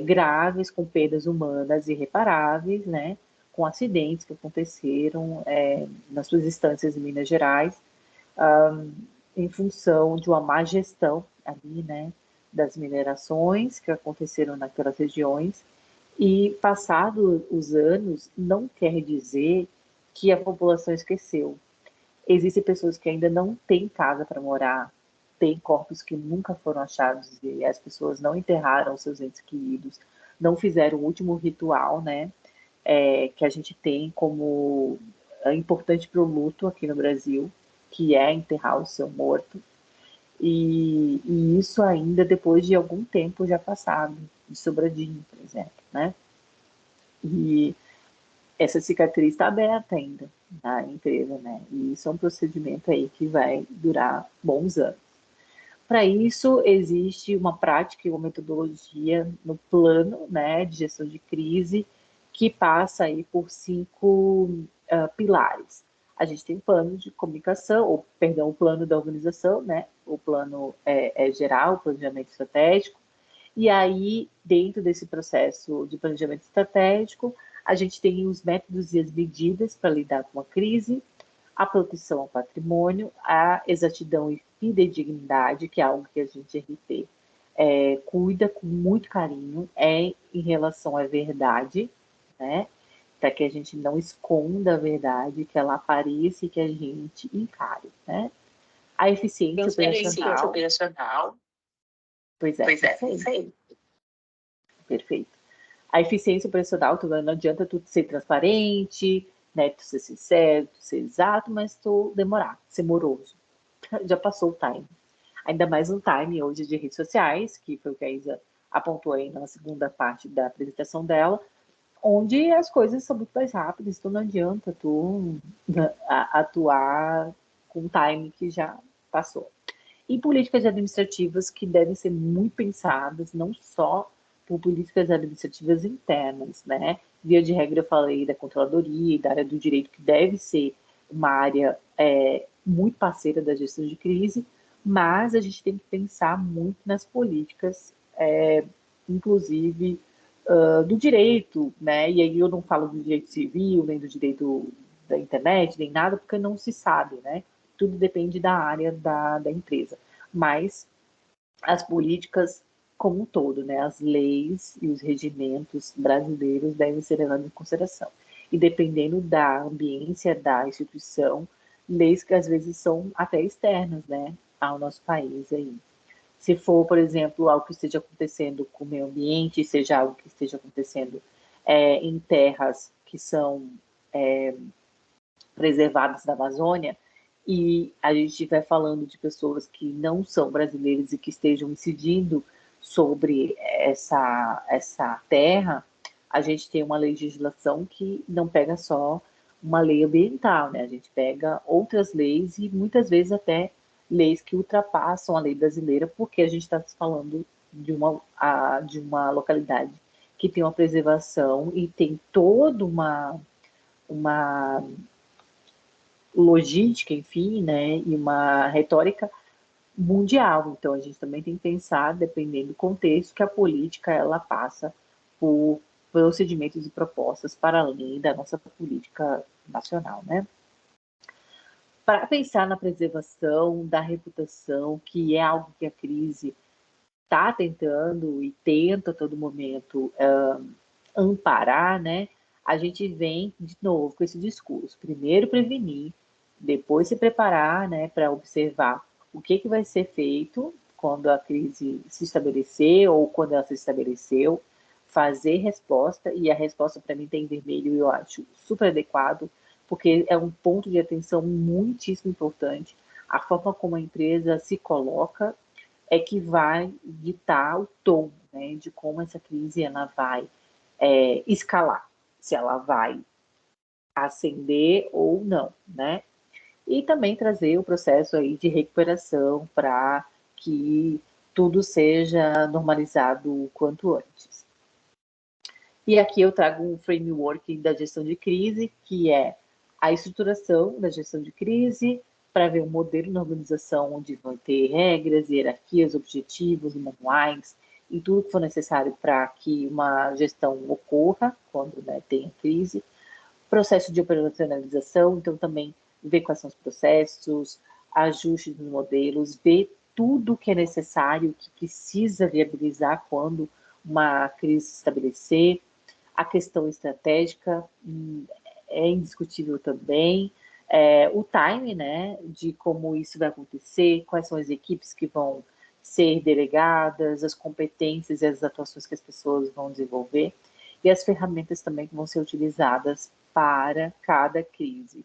graves com perdas humanas irreparáveis, né, com acidentes que aconteceram nas suas instâncias em Minas Gerais, em função de uma má gestão ali, né, das minerações que aconteceram naquelas regiões. E passados os anos, não quer dizer que a população esqueceu. Existem pessoas que ainda não têm casa para morar, tem corpos que nunca foram achados e as pessoas não enterraram seus entes queridos, não fizeram o último ritual, né? Que a gente tem como importante para o luto aqui no Brasil, que é enterrar o seu morto. E isso ainda depois de algum tempo já passado, de Sobradinho, por exemplo, né? E essa cicatriz está aberta ainda na empresa, né? E isso é um procedimento aí que vai durar bons anos. Para isso, existe uma prática e uma metodologia no plano, né, de gestão de crise que passa aí por 5 pilares. A gente tem plano de comunicação, ou perdão, o plano da organização, né? O plano geral, o planejamento estratégico. E aí, dentro desse processo de planejamento estratégico, a gente tem os métodos e as medidas para lidar com a crise, a proteção ao patrimônio, a exatidão e fidedignidade, que é algo que a gente RT cuida com muito carinho, em relação à verdade, né? Para que a gente não esconda a verdade, que ela apareça e que a gente encare, né? A eficiência operacional. Pois é, isso aí. Perfeito. A eficiência operacional, não adianta tu ser transparente, né, tu ser sincero, tu ser exato, mas tu demorar, ser moroso. Já passou o time. Ainda mais um time hoje de redes sociais, que foi o que a Isa apontou aí na segunda parte da apresentação dela, onde as coisas são muito mais rápidas, então não adianta tu atuar com um time que já passou. E políticas administrativas que devem ser muito pensadas, não só por políticas administrativas internas, né? Via de regra, eu falei da controladoria e da área do direito, que deve ser uma área muito parceira da gestão de crise, mas a gente tem que pensar muito nas políticas, inclusive do direito, né? E aí eu não falo do direito civil, nem do direito da internet, nem nada, porque não se sabe, né? Tudo depende da área da empresa. Mas as políticas como um todo, né? As leis e os regimentos brasileiros devem ser levados em consideração. E dependendo da ambiência da instituição, leis que às vezes são até externas, né? Ao nosso país aí. Se for, por exemplo, algo que esteja acontecendo com o meio ambiente, seja algo que esteja acontecendo em terras que são preservadas da Amazônia, e a gente estiver falando de pessoas que não são brasileiras e que estejam incidindo sobre essa terra, a gente tem uma legislação que não pega só uma lei ambiental, né? A gente pega outras leis e muitas vezes até leis que ultrapassam a lei brasileira, porque a gente está falando de uma localidade que tem uma preservação e tem toda uma logística, enfim, né, e uma retórica mundial. Então, a gente também tem que pensar, dependendo do contexto, que a política ela passa por procedimentos e propostas para além da nossa política nacional, né? para pensar na preservação da reputação, que é algo que a crise está tentando e tenta a todo momento amparar, né? A gente vem de novo com esse discurso. Primeiro prevenir, depois se preparar, né, para observar o que vai ser feito quando a crise se estabelecer ou quando ela se estabeleceu, fazer resposta, e a resposta para mim tem vermelho e eu acho super adequado, porque é um ponto de atenção muitíssimo importante. A forma como a empresa se coloca é que vai ditar o tom, né, de como essa crise ela vai escalar, se ela vai ascender ou não, né? E também trazer o processo aí de recuperação para que tudo seja normalizado o quanto antes. E aqui eu trago um framework da gestão de crise, que é a estruturação da gestão de crise, para ver um modelo na organização onde vão ter regras, hierarquias, objetivos, manuais, e tudo que for necessário para que uma gestão ocorra quando, né, tem crise. Processo de operacionalização, então também ver quais são os processos, ajustes nos modelos, ver tudo que é necessário, que precisa viabilizar quando uma crise se estabelecer. A questão estratégica é indiscutível também. O time, né, de como isso vai acontecer, quais são as equipes que vão ser delegadas, as competências e as atuações que as pessoas vão desenvolver, e as ferramentas também que vão ser utilizadas para cada crise.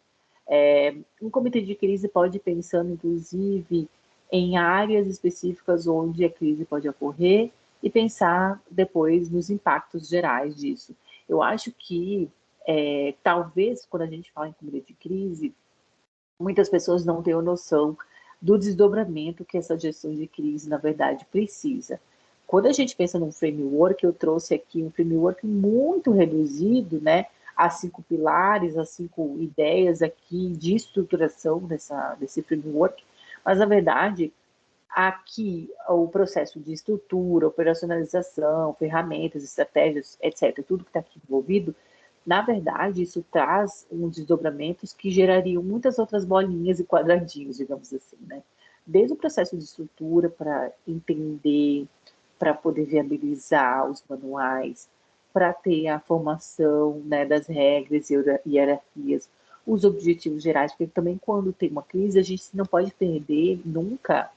Um comitê de crise pode ir pensando, inclusive, em áreas específicas onde a crise pode ocorrer e pensar depois nos impactos gerais disso. Eu acho que, talvez, quando a gente fala em comitê de crise, muitas pessoas não tenham noção do desdobramento que essa gestão de crise, na verdade, precisa. Quando a gente pensa num framework, eu trouxe aqui um framework muito reduzido, né? As 5 pilares, as 5 ideias aqui de estruturação desse framework, mas, na verdade, aqui o processo de estrutura, operacionalização, ferramentas, estratégias, etc., tudo que está aqui envolvido, na verdade, isso traz uns desdobramentos que gerariam muitas outras bolinhas e quadradinhos, digamos assim, né? Desde o processo de estrutura para entender, para poder viabilizar os manuais, para ter a formação, né, das regras e hierarquias, os objetivos gerais, porque também quando tem uma crise, a gente não pode perder nunca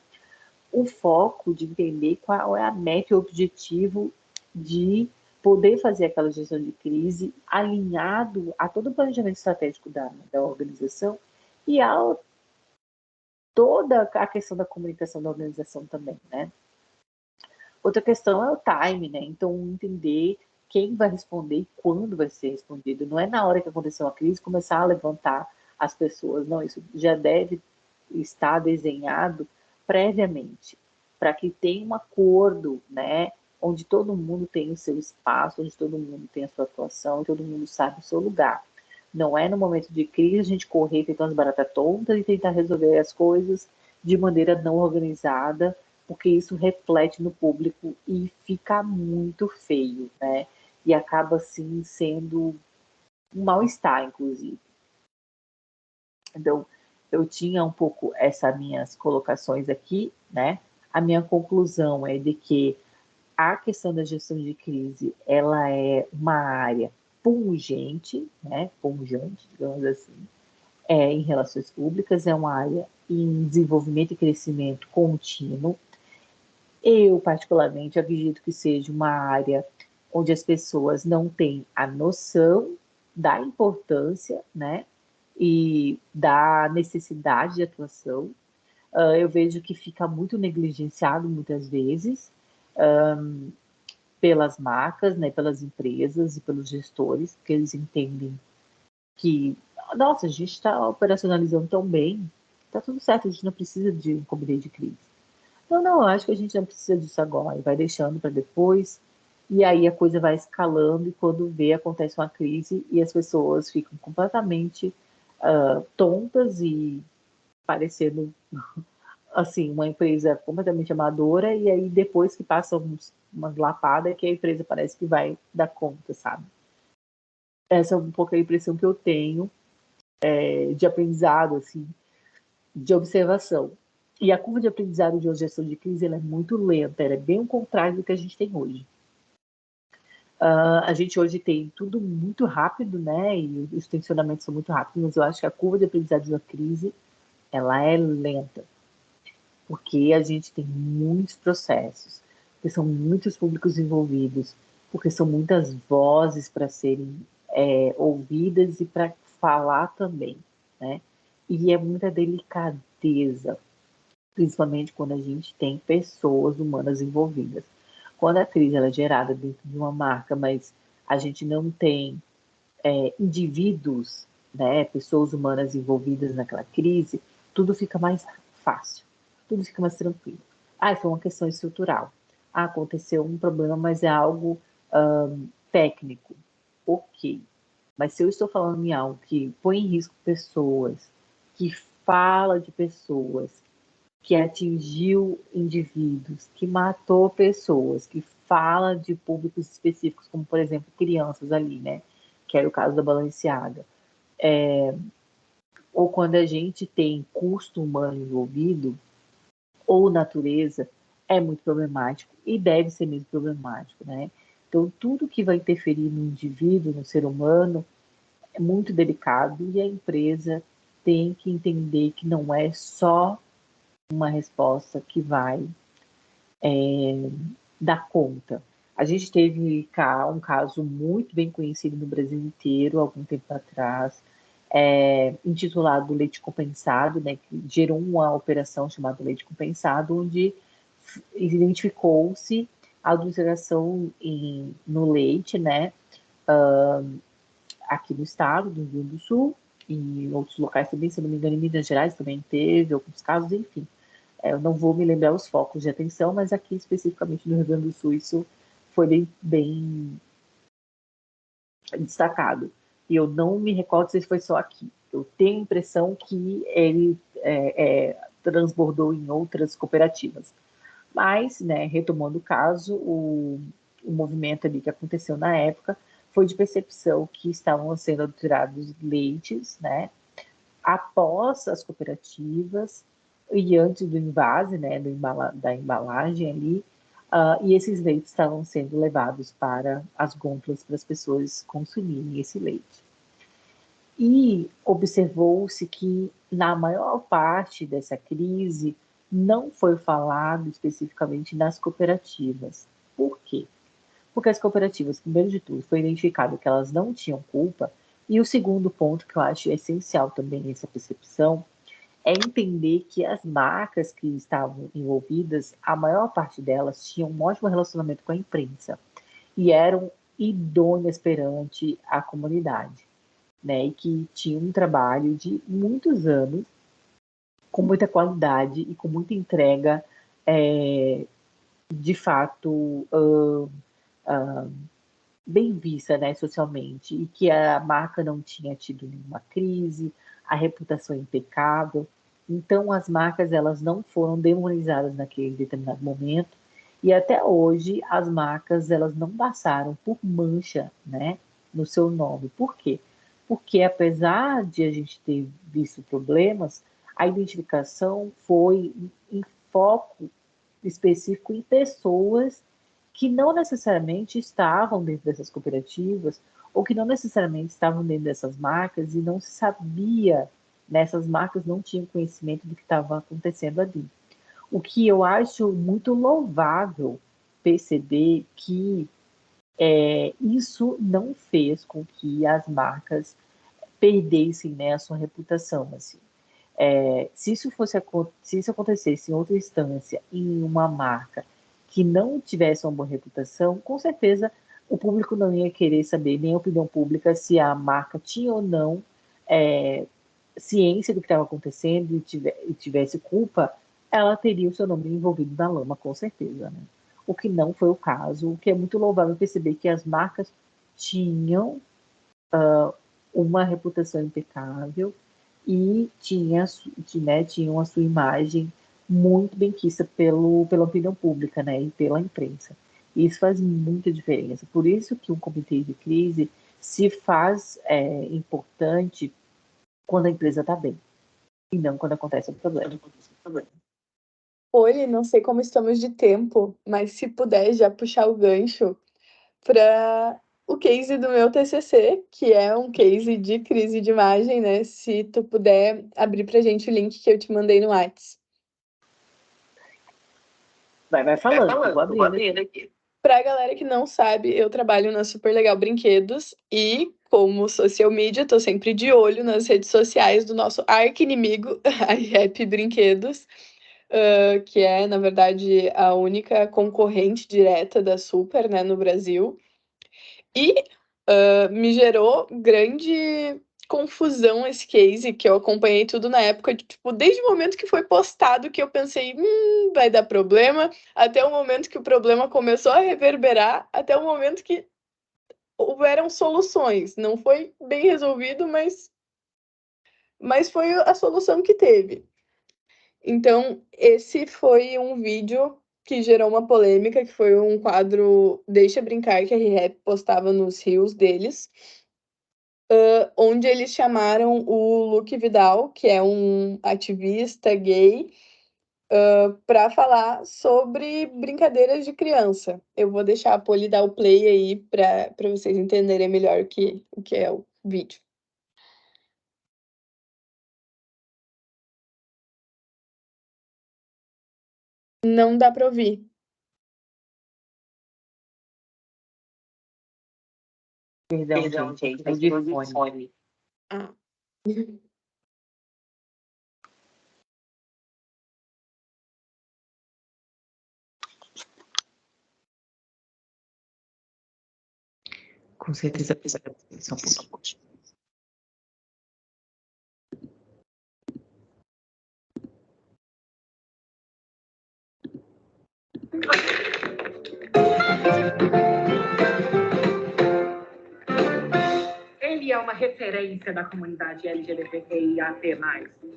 o foco de entender qual é a meta e o objetivo de poder fazer aquela gestão de crise alinhado a todo o planejamento estratégico da organização e a toda a questão da comunicação da organização também, né? Outra questão é o time, né? Então, entender quem vai responder e quando vai ser respondido. Não é na hora que aconteceu a crise começar a levantar as pessoas. Não, isso já deve estar desenhado previamente, para que tenha um acordo, né? Onde todo mundo tem o seu espaço, onde todo mundo tem a sua atuação, todo mundo sabe o seu lugar. Não é no momento de crise a gente correr feito umas baratas tontas e tentar resolver as coisas de maneira não organizada, porque isso reflete no público e fica muito feio, né? E acaba, assim, sendo um mal-estar, inclusive. Então, eu tinha um pouco essas minhas colocações aqui, né? A minha conclusão é de que a questão da gestão de crise, ela é uma área pungente, né? Pungente, digamos assim, em relações públicas, é uma área em desenvolvimento e crescimento contínuo. Eu, particularmente, acredito que seja uma área onde as pessoas não têm a noção da importância, né, e da necessidade de atuação. Eu vejo que fica muito negligenciado, muitas vezes, pelas marcas, né, pelas empresas e pelos gestores, porque eles entendem que, nossa, a gente está operacionalizando tão bem, está tudo certo, a gente não precisa de um comitê de crise. Não, eu acho que a gente não precisa disso agora, e vai deixando para depois, e aí a coisa vai escalando, e quando vê, acontece uma crise, e as pessoas ficam completamente tontas e parecendo, assim, uma empresa completamente amadora, e aí depois que passa umas lapadas, que a empresa parece que vai dar conta, sabe? Essa é um pouco a impressão que eu tenho de aprendizado, assim, de observação. E a curva de aprendizado de uma gestão de crise ela é muito lenta, ela é bem o contrário do que a gente tem hoje. A gente hoje tem tudo muito rápido, né? E os tensionamentos são muito rápidos, mas eu acho que a curva de aprendizado de uma crise ela é lenta, porque a gente tem muitos processos, porque são muitos públicos envolvidos, porque são muitas vozes para serem ouvidas e para falar também, né? E é muita delicadeza, principalmente quando a gente tem pessoas humanas envolvidas. Quando a crise ela é gerada dentro de uma marca, mas a gente não tem indivíduos, né, pessoas humanas envolvidas naquela crise, tudo fica mais fácil, tudo fica mais tranquilo. Ah, foi uma questão estrutural. Ah, aconteceu um problema, mas é algo técnico. Ok. Mas se eu estou falando em algo que põe em risco pessoas, que fala de pessoas, que atingiu indivíduos, que matou pessoas, que fala de públicos específicos, como por exemplo crianças ali, né? Que era o caso da Balenciaga. Ou quando a gente tem custo humano envolvido, ou natureza, é muito problemático e deve ser mesmo problemático, né? Então, tudo que vai interferir no indivíduo, no ser humano, é muito delicado e a empresa tem que entender que não é só uma resposta que vai dar conta. A gente teve um caso muito bem conhecido no Brasil inteiro, algum tempo atrás, intitulado Leite Compensado, né, que gerou uma operação chamada Leite Compensado, onde identificou-se a adulteração no leite, né, aqui no estado do Rio Grande do Sul, e em outros locais também, se não me engano, em Minas Gerais também teve alguns casos, enfim. Eu não vou me lembrar os focos de atenção, mas aqui especificamente no Rio Grande do Sul isso foi bem destacado. E eu não me recordo se foi só aqui. Eu tenho a impressão que ele transbordou em outras cooperativas. Mas, né, retomando o caso, o movimento ali que aconteceu na época foi de percepção que estavam sendo adulterados leites, né, após as cooperativas e antes do invase, né, da embalagem ali, e esses leites estavam sendo levados para as gôndolas para as pessoas consumirem esse leite. E observou-se que, na maior parte dessa crise, não foi falado especificamente nas cooperativas. Por quê? Porque as cooperativas, primeiro de tudo, foi identificado que elas não tinham culpa, e o segundo ponto que eu acho essencial também nessa percepção é entender que as marcas que estavam envolvidas, a maior parte delas tinham um ótimo relacionamento com a imprensa e eram idôneas perante a comunidade, né? E que tinham um trabalho de muitos anos, com muita qualidade e com muita entrega, de fato, bem vista, né, socialmente, e que a marca não tinha tido nenhuma crise, a reputação é impecável. Então, as marcas elas não foram demonizadas naquele determinado momento, e até hoje as marcas elas não passaram por mancha, né, no seu nome. Por quê? Porque apesar de a gente ter visto problemas, a identificação foi em foco específico em pessoas que não necessariamente estavam dentro dessas cooperativas ou que não necessariamente estavam dentro dessas marcas e não se sabia, nessas marcas não tinham conhecimento do que estava acontecendo ali. O que eu acho muito louvável perceber que isso não fez com que as marcas perdessem, né, a sua reputação. Assim. Se isso acontecesse em outra instância, em uma marca que não tivesse uma boa reputação, com certeza o público não ia querer saber, nem a opinião pública, se a marca tinha ou não ciência do que estava acontecendo e tivesse culpa, ela teria o seu nome envolvido na lama, com certeza. Né? O que não foi o caso, o que é muito louvável perceber que as marcas tinham uma reputação impecável e tinham a sua imagem muito bem quista pela opinião pública, né, e pela imprensa. Isso faz muita diferença. Por isso que um comitê de crise se faz importante quando a empresa está bem. E não quando acontece um problema. Oi, não sei como estamos de tempo, mas se puder já puxar o gancho para o case do meu TCC, que é um case de crise de imagem, né? Se tu puder abrir pra gente o link que eu te mandei no WhatsApp. Vai falando, eu vou abrindo aqui. Pra galera que não sabe, eu trabalho na Super Legal Brinquedos e, como social media, tô sempre de olho nas redes sociais do nosso arqui-inimigo, a Rap Brinquedos, que é, na verdade, a única concorrente direta da Super, né, no Brasil. E me gerou grande confusão esse case, que eu acompanhei tudo na época, tipo, desde o momento que foi postado que eu pensei, vai dar problema, até o momento que o problema começou a reverberar, até o momento que houveram soluções. Não foi bem resolvido, mas foi a solução que teve. Então, esse foi um vídeo que gerou uma polêmica, que foi um quadro Deixa Brincar, que a R-Rap postava nos rios deles, onde eles chamaram o Luke Vidal, que é um ativista gay, para falar sobre brincadeiras de criança. Eu vou deixar a Poli dar o play aí para vocês entenderem melhor o que é o vídeo. Não dá para ouvir. Perdão, gente, tá de fone. Ah. Com certeza, só um pouquinho. Ele é uma referência da comunidade LGBTQIAP+,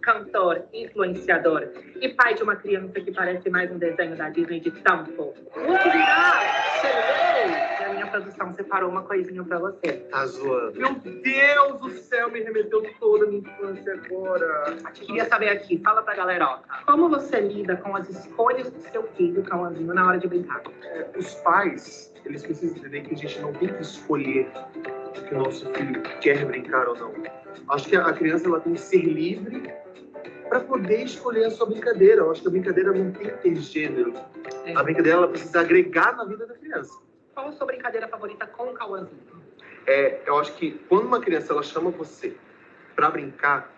cantor, influenciador e pai de uma criança que parece mais um desenho da Disney de tão fofo. Cheguei! E a minha produção separou uma coisinha pra você. Tá zoando. Meu Deus do céu, me remeteu toda a minha infância agora. Queria saber aqui, fala pra galera, ó, como você lida com as escolhas do seu filho, Cauãzinho, na hora de brincar? Os pais, eles precisam entender que a gente não tem que escolher o que o nosso filho quer brincar ou não. Acho que a criança ela tem que ser livre para poder escolher a sua brincadeira. Eu acho que a brincadeira não tem que ter gênero. A brincadeira ela precisa agregar na vida da criança. Qual a sua brincadeira favorita com o Cauãzinho? Eu acho que quando uma criança ela chama você para brincar,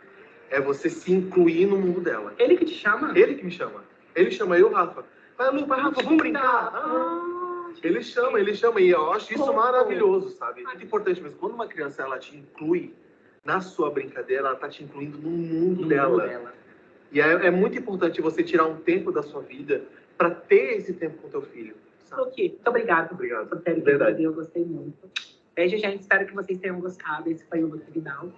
é você se incluir no mundo dela. Ele que te chama? Ele que me chama. Ele chama eu, Rafa. Vai, Lu, vai, Rafa, vamos brincar. Ele chama. E eu acho isso maravilhoso, sabe? É muito importante mesmo. Quando uma criança ela te inclui na sua brincadeira, ela tá te incluindo no mundo dela. E é muito importante você tirar um tempo da sua vida para ter esse tempo com teu filho. Ok, muito obrigado. Obrigado. Por terem vindo, eu gostei muito. Beijo, gente. Espero que vocês tenham gostado. Esse foi o Luke Vidal.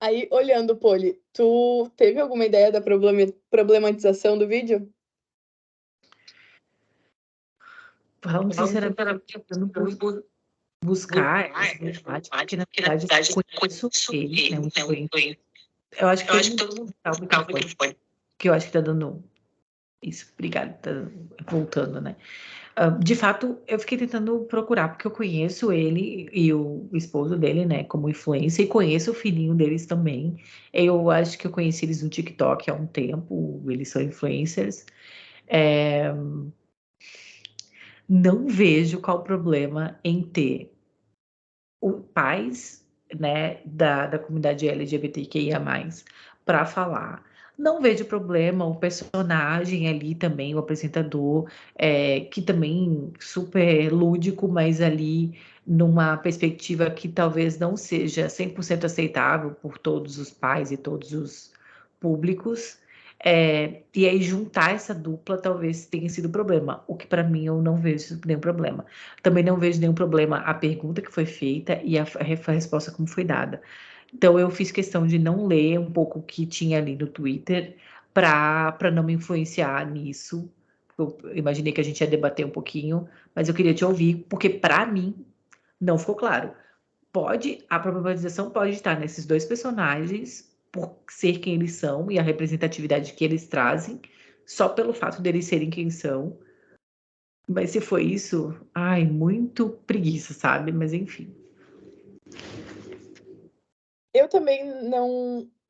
Aí, olhando, Poli, tu teve alguma ideia da problematização do vídeo? Falando sinceramente, tentando buscar essa temática, porque na verdade eu conheço ele, né, um influencer. Eu acho que todo mundo tá o microfone, que eu acho que tá dando isso, obrigada, tá voltando, né? De fato, eu fiquei tentando procurar, porque eu conheço ele e o esposo dele, né, como influencer, e conheço o filhinho deles também. Eu acho que eu conheci eles no TikTok há um tempo, eles são influencers. Não vejo qual o problema em ter pais, né, da comunidade LGBTQIA+, para falar. Não vejo problema o personagem ali também, o apresentador, que também super lúdico, mas ali numa perspectiva que talvez não seja 100% aceitável por todos os pais e todos os públicos. E aí juntar essa dupla talvez tenha sido problema, o que para mim eu não vejo nenhum problema. Também não vejo nenhum problema a pergunta que foi feita e a resposta como foi dada. Então eu fiz questão de não ler um pouco o que tinha ali no Twitter para não me influenciar nisso. Eu imaginei que a gente ia debater um pouquinho, mas eu queria te ouvir, porque para mim Não ficou claro. A problematização pode estar nesses dois personagens, por ser quem eles são e a representatividade que eles trazem, só pelo fato deles serem quem são. Mas se foi isso, ai, muito preguiça, sabe? Mas enfim. Eu também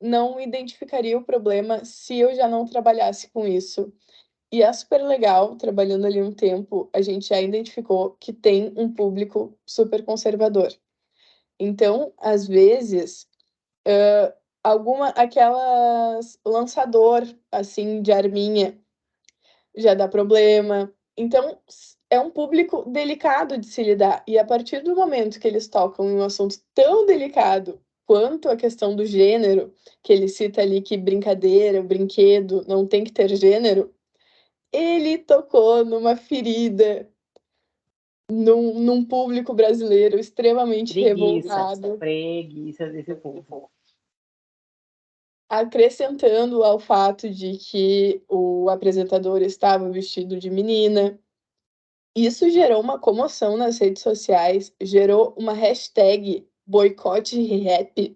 não identificaria o problema se eu já não trabalhasse com isso. E é super legal, trabalhando ali um tempo, a gente já identificou que tem um público super conservador. Então, às vezes, aquelas lançador, assim, de arminha, já dá problema. Então, é um público delicado de se lidar. E a partir do momento que eles tocam em um assunto tão delicado quanto a questão do gênero, que ele cita ali que brincadeira, brinquedo, não tem que ter gênero, ele tocou numa ferida, num público brasileiro extremamente revoltado. Preguiça desse povo. Acrescentando ao fato de que o apresentador estava vestido de menina. Isso gerou uma comoção nas redes sociais, gerou uma hashtag boicote rap,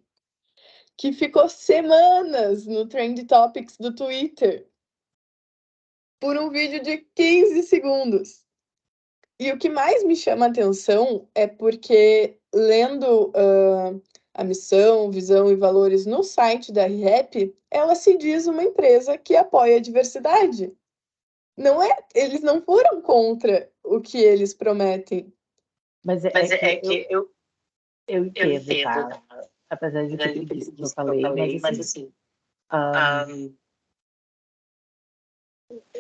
que ficou semanas no Trend Topics do Twitter, por um vídeo de 15 segundos. E o que mais me chama a atenção é porque, lendo a missão, visão e valores no site da ReHap, ela se diz uma empresa que apoia a diversidade. Não é, eles não foram contra o que eles prometem. Mas eu entendo, tá? Apesar de ter preguiça que eu falei, mas assim,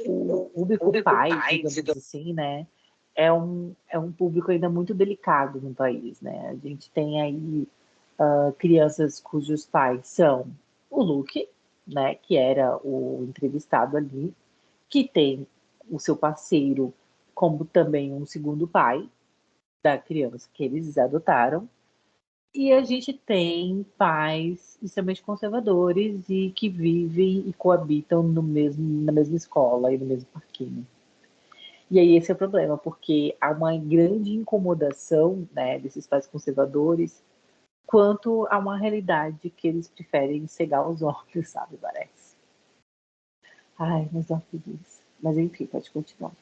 o público pai, digamos assim, né? É um público ainda muito delicado no país, né? A gente tem aí crianças cujos pais são o Luke, né? Que era o entrevistado ali, que tem o seu parceiro como também um segundo pai da criança que eles adotaram. E a gente tem pais extremamente conservadores e que vivem e coabitam na mesma escola e no mesmo parquinho. E aí esse é o problema, porque há uma grande incomodação, né, desses pais conservadores quanto a uma realidade que eles preferem cegar os olhos, sabe, parece. Ai, mas não preguiça. Mas enfim, pode continuar.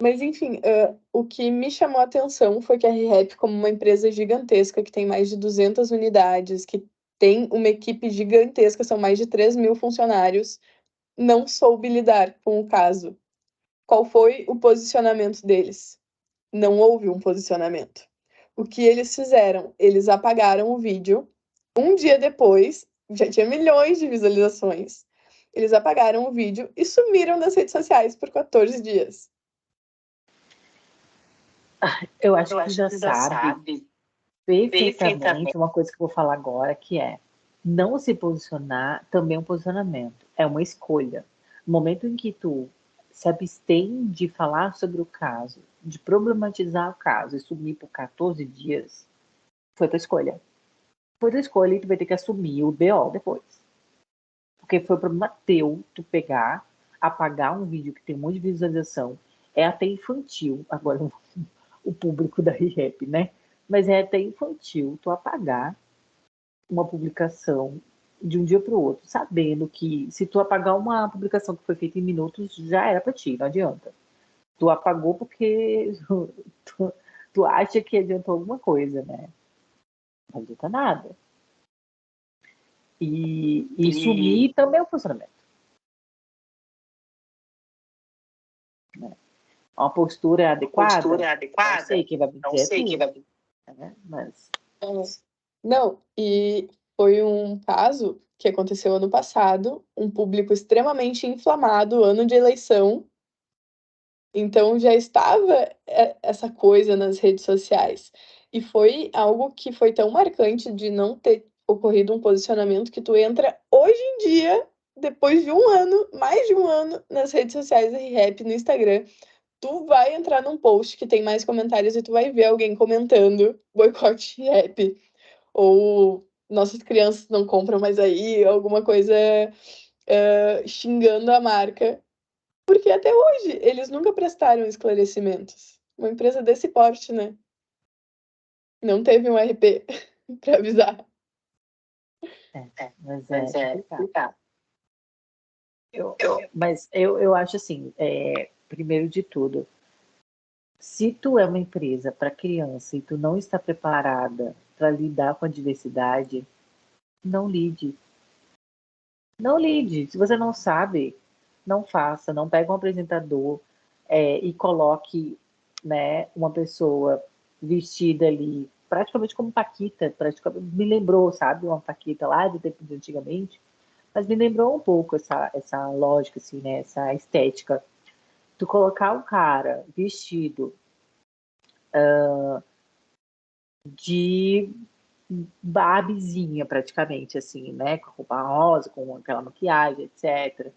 Mas enfim, o que me chamou a atenção foi que a ReHap, como uma empresa gigantesca, que tem mais de 200 unidades, que tem uma equipe gigantesca, são mais de 3.000 funcionários, não soube lidar com o caso. Qual foi o posicionamento deles? Não houve um posicionamento. O que eles fizeram? Eles apagaram o vídeo. Um dia depois, já tinha milhões de visualizações. Eles apagaram o vídeo e sumiram das redes sociais por 14 dias. Eu acho que já sabe perfeitamente uma coisa que eu vou falar agora, que é não se posicionar também é um posicionamento, é uma escolha. No momento em que tu se abstém de falar sobre o caso, de problematizar o caso e sumir por 14 dias, foi tua escolha. Foi tua escolha e tu vai ter que assumir o BO depois. Porque foi o problema teu, tu pegar, apagar um vídeo que tem um monte de visualização, é até infantil, agora o público da ReHap, né? Mas é até infantil tu apagar uma publicação de um dia para o outro, sabendo que se tu apagar uma publicação que foi feita em minutos, já era para ti, não adianta. Tu apagou porque tu acha que adiantou alguma coisa, né? Não adianta nada. E sumir também é um funcionamento. Né? Uma postura adequada? Não sei quem vai me dizer mas... Não, e foi um caso que aconteceu ano passado, um público extremamente inflamado, ano de eleição. Então já estava essa coisa nas redes sociais. E foi algo que foi tão marcante de não ter ocorrido um posicionamento que tu entra hoje em dia, depois de um ano, mais de um ano, nas redes sociais da ReHap, no Instagram, tu vai entrar num post que tem mais comentários e tu vai ver alguém comentando boicote ReHap. Ou nossas crianças não compram mais aí, alguma coisa xingando a marca. Porque até hoje eles nunca prestaram esclarecimentos. Uma empresa desse porte, né? Não teve um RP para avisar. Mas é complicado. Mas eu acho assim, primeiro de tudo, se tu é uma empresa para criança e tu não está preparada para lidar com a diversidade, não lide. Não lide. Se você não sabe, não faça. Não pega um apresentador e coloque, né, uma pessoa vestida ali, praticamente como Paquita. Praticamente, me lembrou, sabe, uma Paquita lá do tempo de antigamente. Mas me lembrou um pouco essa lógica, assim, né, essa estética. Tu colocar um cara vestido de Barbiezinha, praticamente, assim, né? Com a roupa rosa, com aquela maquiagem, etc.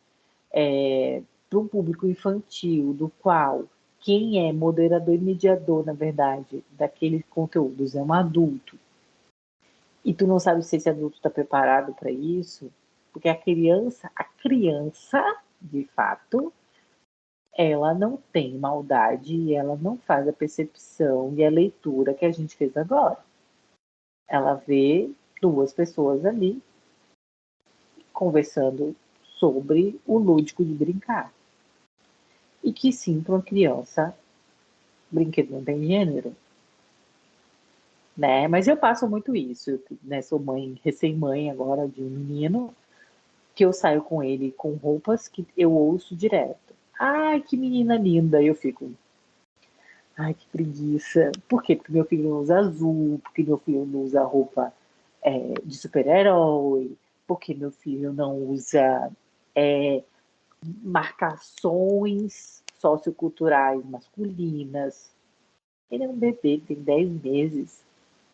Para um público infantil, do qual quem é moderador e mediador, na verdade, daqueles conteúdos é um adulto, e tu não sabe se esse adulto está preparado para isso, porque a criança, de fato, ela não tem maldade e ela não faz a percepção e a leitura que a gente fez agora. Ela vê duas pessoas ali conversando sobre o lúdico de brincar. E que sim, para uma criança, brinquedo não tem gênero. Né? Mas eu passo muito isso. Né? Sou mãe, recém-mãe agora de um menino, que eu saio com ele com roupas que eu ouço direto. Ai, que menina linda! Eu fico, ai, que preguiça. Por quê? Porque meu filho não usa azul, porque meu filho não usa roupa de super-herói, porque meu filho não usa marcações socioculturais masculinas. Ele é um bebê, tem 10 meses.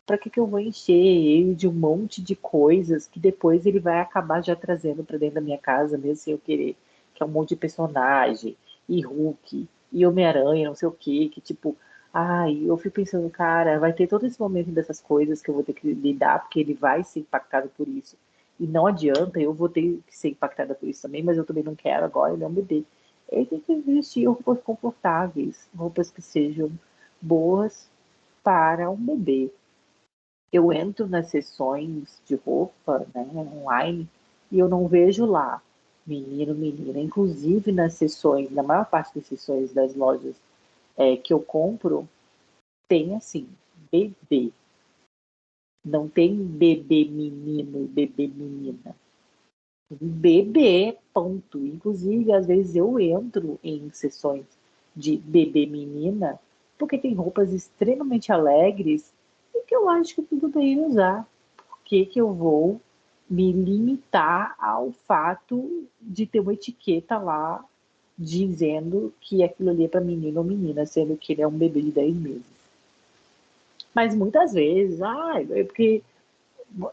Para que eu vou encher ele de um monte de coisas que depois ele vai acabar já trazendo para dentro da minha casa, mesmo sem eu querer? Que é um monte de personagem, e Hulk, e Homem-Aranha, não sei o quê, que tipo, ai, eu fico pensando, cara, vai ter todo esse momento dessas coisas que eu vou ter que lidar, porque ele vai ser impactado por isso. E não adianta, eu vou ter que ser impactada por isso também, mas eu também não quero agora, ele é um bebê. Ele tem que vestir roupas confortáveis, roupas que sejam boas para um bebê. Eu entro nas sessões de roupa, né, online, e eu não vejo lá menino, menina. Inclusive nas sessões, na maior parte das sessões das lojas que eu compro, tem assim, bebê. Não tem bebê menino e bebê menina. Bebê, ponto. Inclusive, às vezes eu entro em sessões de bebê menina, porque tem roupas extremamente alegres e que eu acho que tudo bem usar. Por que eu vou me limitar ao fato de ter uma etiqueta lá dizendo que aquilo ali é para menino ou menina, sendo que ele é um bebê de 10 meses? Mas muitas vezes, é porque,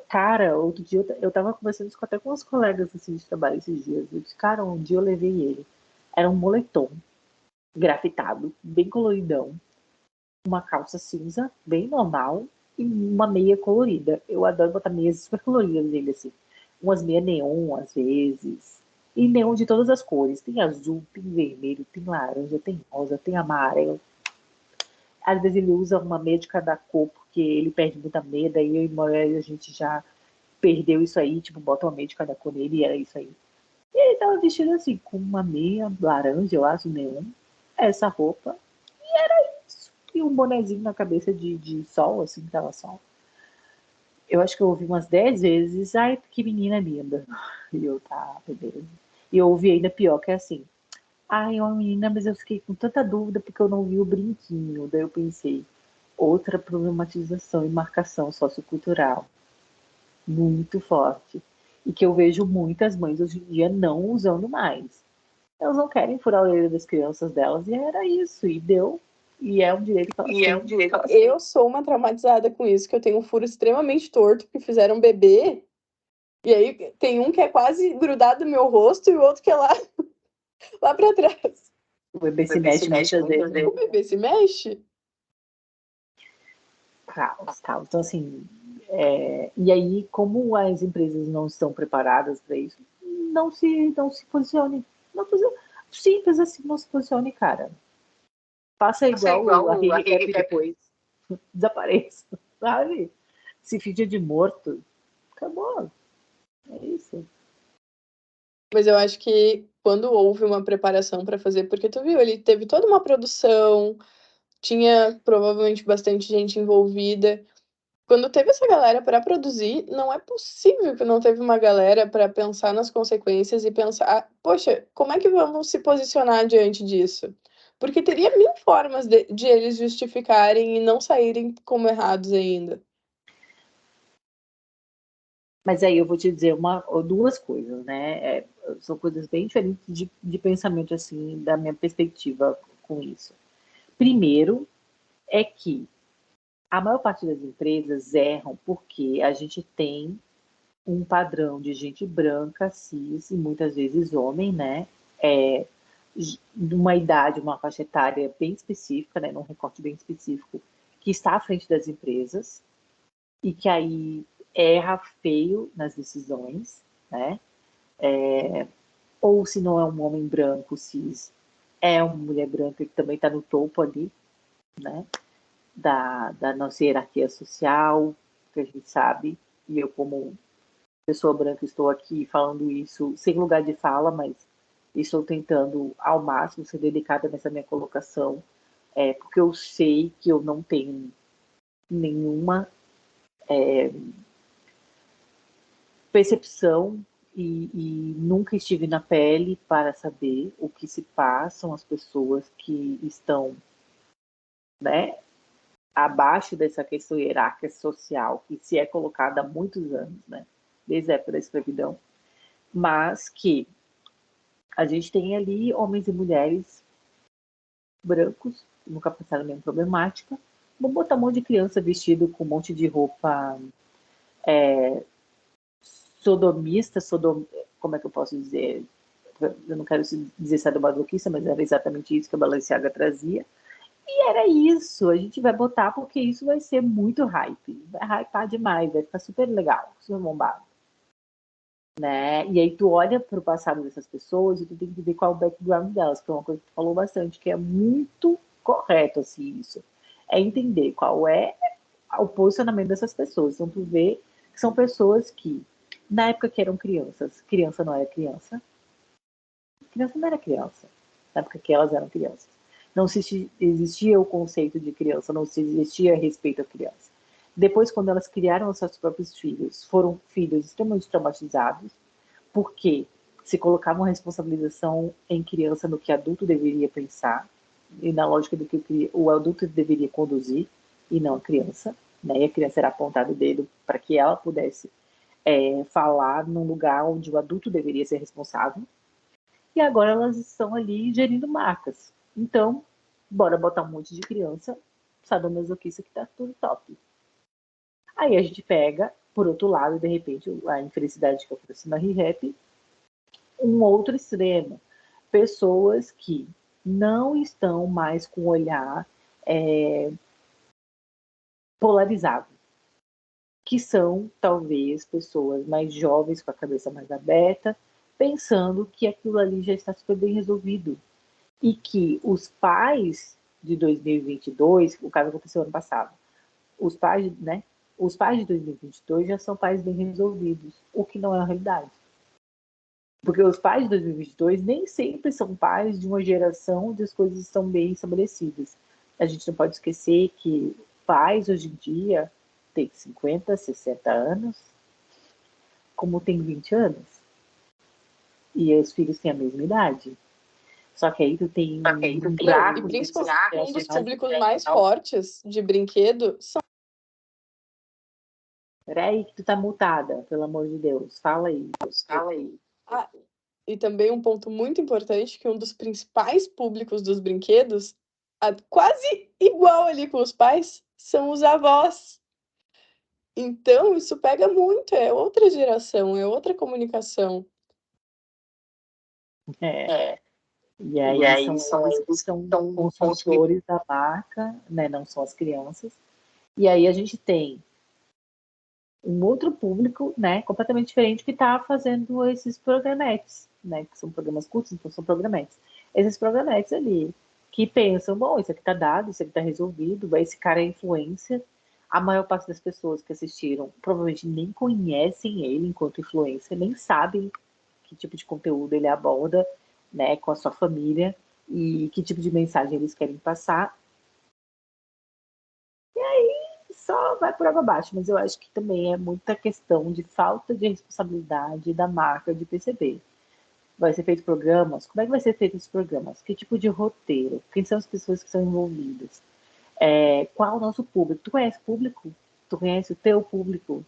cara, outro dia eu tava conversando isso até com uns colegas assim, de trabalho esses dias. Eu disse, cara, um dia eu levei ele. Era um moletom grafitado, bem coloridão, uma calça cinza, bem normal, e uma meia colorida. Eu adoro botar meias super coloridas nele, assim. Umas meia neon, às vezes. E neon de todas as cores. Tem azul, tem vermelho, tem laranja, tem rosa, tem amarelo. Às vezes ele usa uma meia de cada cor, porque ele perde muita meia, daí eu e a gente já perdeu isso aí, tipo, bota uma meia de cada cor nele e era isso aí. E ele tava vestido assim, com uma meia laranja, eu acho, neon, essa roupa, isso. E um bonezinho na cabeça de sol, assim, que tava sol. Eu acho que eu ouvi umas 10 vezes, ai, que menina linda. E eu, tá, beleza. E eu ouvi ainda pior, que é assim, ai, é uma menina, mas eu fiquei com tanta dúvida porque eu não vi o brinquinho. Daí eu pensei, outra problematização e marcação sociocultural muito forte. E que eu vejo muitas mães hoje em dia não usando mais. Elas não querem furar a orelha das crianças delas, e era isso, e deu. E é um direito que elas têm. Eu sou uma traumatizada com isso, que eu tenho um furo extremamente torto, que fizeram um bebê, e aí tem um que é quase grudado no meu rosto e o outro que é lá pra trás. O bebê se mexe muitas vezes. O bebê se mexe? Caos. Então, assim, e aí, como as empresas não estão preparadas para isso, não se posicione. Não posicione. Simples assim, não se posicione, cara. Faça igual a Henry depois. Desapareça, sabe? Se finge de morto. Acabou. É isso. Mas eu acho que quando houve uma preparação para fazer, porque tu viu, ele teve toda uma produção, tinha provavelmente bastante gente envolvida. Quando teve essa galera para produzir, não é possível que não teve uma galera para pensar nas consequências e pensar, poxa, como é que vamos se posicionar diante disso? Porque teria mil formas de eles justificarem e não saírem como errados ainda. Mas aí eu vou te dizer duas coisas, né? São coisas bem diferentes de pensamento, assim, da minha perspectiva com isso. Primeiro, é que a maior parte das empresas erram porque a gente tem um padrão de gente branca, cis, e muitas vezes homem, né? De uma idade, uma faixa etária bem específica, né? Num recorte bem específico, que está à frente das empresas e que aí erra feio nas decisões, né? Ou se não é um homem branco, cis, é uma mulher branca que também está no topo ali, né? Da nossa hierarquia social, que a gente sabe, e eu como pessoa branca estou aqui falando isso sem lugar de fala, mas estou tentando ao máximo ser delicada nessa minha colocação, porque eu sei que eu não tenho nenhuma percepção e nunca estive na pele para saber o que se passam as pessoas que estão, né, abaixo dessa questão hierárquica social que se é colocada há muitos anos, né, desde a época da escravidão, mas que a gente tem ali homens e mulheres brancos que nunca passaram nenhuma problemática. Vou botar um monte de criança vestido com um monte de roupa sodomista, como é que eu posso dizer? Eu não quero dizer sadomasoquista, mas era exatamente isso que a Balenciaga trazia. E era isso, a gente vai botar porque isso vai ser muito hype. Vai hypar demais, vai ficar super legal, super bombado. Né? E aí tu olha para o passado dessas pessoas e tu tem que ver qual é o background delas, que é uma coisa que tu falou bastante, que é muito correto, assim, isso. É entender qual é o posicionamento dessas pessoas. Então tu vê que são pessoas que, na época que eram crianças, criança não era criança, criança não era criança, na época que elas eram crianças. Não existia o conceito de criança, não existia respeito à criança. Depois, quando elas criaram os seus próprios filhos, foram filhos extremamente traumatizados, porque se colocavam a responsabilização em criança no que adulto deveria pensar, e na lógica do que o adulto deveria conduzir, e não a criança. Né? E a criança era apontada o dedo para que ela pudesse falar num lugar onde o adulto deveria ser responsável. E agora elas estão ali gerindo marcas. Então, bora botar um monte de criança sadomasoquista que tá tudo top. Aí a gente pega, por outro lado, de repente, a infelicidade que aconteceu na ReHap, um outro extremo. Pessoas que não estão mais com o olhar polarizado. Que são, talvez, pessoas mais jovens, com a cabeça mais aberta, pensando que aquilo ali já está super bem resolvido. E que os pais de 2022, o caso aconteceu ano passado, os pais de 2022 já são pais bem resolvidos, o que não é a realidade. Porque os pais de 2022 nem sempre são pais de uma geração onde as coisas estão bem estabelecidas. A gente não pode esquecer que pais hoje em dia têm 50, 60 anos, como tem 20 anos. E os filhos têm a mesma idade. Só que aí tu tem um buraco. E principalmente um dos públicos mais fortes de brinquedo são. Peraí, que tu tá mutada, pelo amor de Deus. Fala aí. E também um ponto muito importante, que um dos principais públicos dos brinquedos, quase igual ali com os pais, são os avós. Então, isso pega muito, é outra geração, é outra comunicação. E aí são eles que são consumidores da marca, né? Não são as crianças. E aí a gente tem um outro público, né, completamente diferente, que está fazendo esses programetes, né, que são programas curtos, então são programetes. Esses programetes ali, que pensam, bom, isso aqui tá dado, isso aqui tá resolvido, esse cara é influência. A maior parte das pessoas que assistiram provavelmente nem conhecem ele enquanto influencer, nem sabem que tipo de conteúdo ele aborda, né, com a sua família e que tipo de mensagem eles querem passar. E aí só vai por água abaixo, mas eu acho que também é muita questão de falta de responsabilidade da marca de perceber. Vai ser feito programas? Como é que vai ser feito esses programas? Que tipo de roteiro? Quem são as pessoas que são envolvidas? Qual o nosso público? Tu conhece o público? Tu conhece o teu público?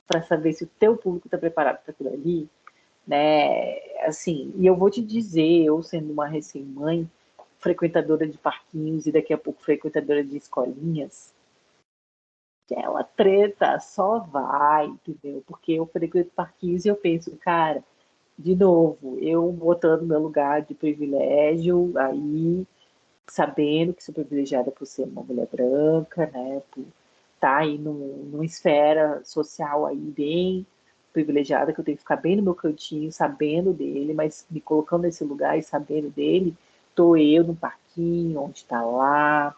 Para saber se o teu público está preparado para aquilo ali? Né? Assim, e eu vou te dizer, eu sendo uma recém-mãe, frequentadora de parquinhos e daqui a pouco frequentadora de escolinhas, que é uma treta, só vai, entendeu? Porque eu frequento parquinhos e eu penso, cara, de novo, eu botando meu lugar de privilégio, aí sabendo que sou privilegiada por ser uma mulher branca, né? Por estar aí numa esfera social aí bem privilegiada, que eu tenho que ficar bem no meu cantinho, sabendo dele, mas me colocando nesse lugar e sabendo dele, tô eu no parquinho, onde está lá,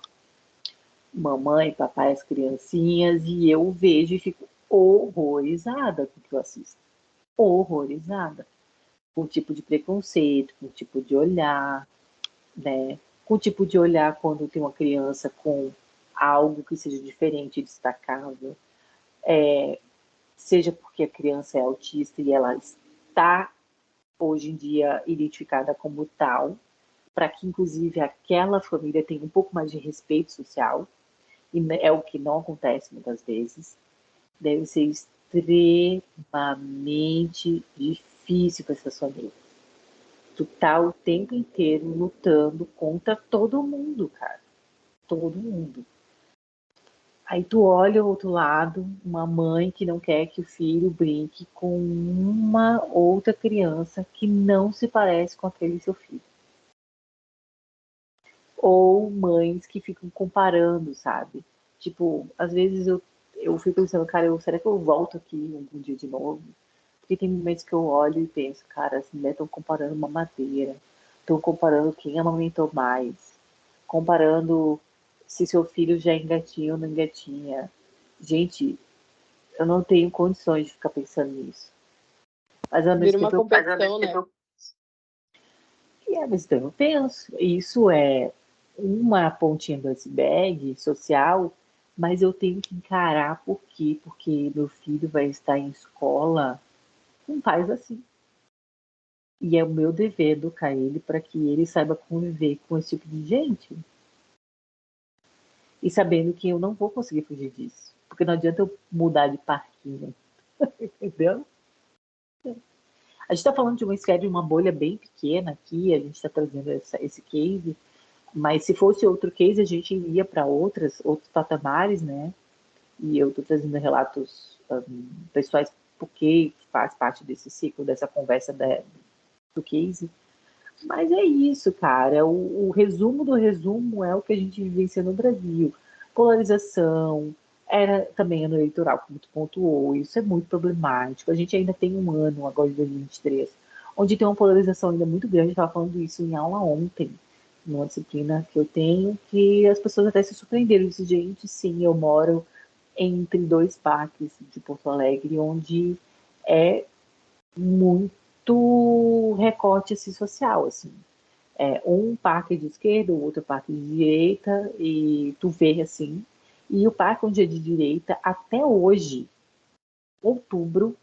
mamãe, papai, as criancinhas, e eu vejo e fico horrorizada com o que eu assisto. Horrorizada. Com o tipo de preconceito, com o tipo de olhar, né? Com o tipo de olhar quando tem uma criança com algo que seja diferente e destacável, seja porque a criança é autista e ela está hoje em dia identificada como tal, para que inclusive aquela família tenha um pouco mais de respeito social, e é o que não acontece muitas vezes. Deve ser extremamente difícil para essas famílias. Tu tá o tempo inteiro lutando contra todo mundo, cara. Todo mundo. Aí tu olha o outro lado, uma mãe que não quer que o filho brinque com uma outra criança que não se parece com aquele seu filho. Ou mães que ficam comparando, sabe? Tipo, às vezes eu fico pensando, cara, será que eu volto aqui algum dia de novo? Porque tem momentos que eu olho e penso, cara, as mulheres estão comparando uma madeira, estão comparando quem amamentou mais, comparando se seu filho já engatinha ou não engatinha. Gente, eu não tenho condições de ficar pensando nisso. Mas ao Vira mesmo uma tempo competição, né? e ao mesmo tempo eu penso, isso é uma pontinha do iceberg social, mas eu tenho que encarar por quê? Porque meu filho vai estar em escola com pais assim. E é o meu dever educar ele para que ele saiba conviver com esse tipo de gente. E sabendo que eu não vou conseguir fugir disso. Porque não adianta eu mudar de parquinho. Entendeu? A gente está falando de uma esfera de uma bolha bem pequena aqui, a gente está trazendo esse case, mas se fosse outro case, a gente iria para outros patamares, né? E eu estou trazendo relatos pessoais porque faz parte desse ciclo, dessa conversa do case. Mas é isso, cara. O resumo do resumo é o que a gente vivencia no Brasil. Polarização, era também ano eleitoral, como tu pontuou, isso é muito problemático. A gente ainda tem um ano, agora de 2023, onde tem uma polarização ainda muito grande. Eu estava falando isso em aula ontem, numa disciplina que eu tenho, que as pessoas até se surpreenderam. Eu disse, gente, sim, eu moro entre dois parques de Porto Alegre, onde é muito recorte assim, social, assim. Um parque de esquerda, o outro parque de direita, e tu vê assim. E o parque onde é de direita, até hoje, outubro,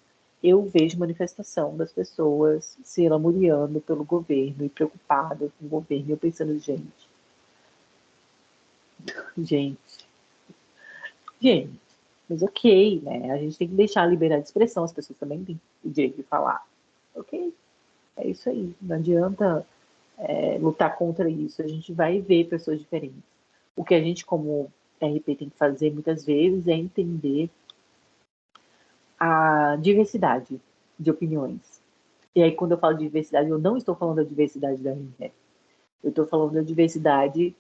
eu vejo manifestação das pessoas se lamuriando pelo governo e preocupadas com o governo. E eu pensando, gente, gente, mas ok, né? A gente tem que deixar a liberdade de expressão, as pessoas também têm o direito de falar. Ok, é isso aí. Não adianta lutar contra isso. A gente vai ver pessoas diferentes. O que a gente, como RP, tem que fazer muitas vezes é entender a diversidade de opiniões. E aí, quando eu falo de diversidade, eu não estou falando da diversidade da RP. Eu estou falando da diversidade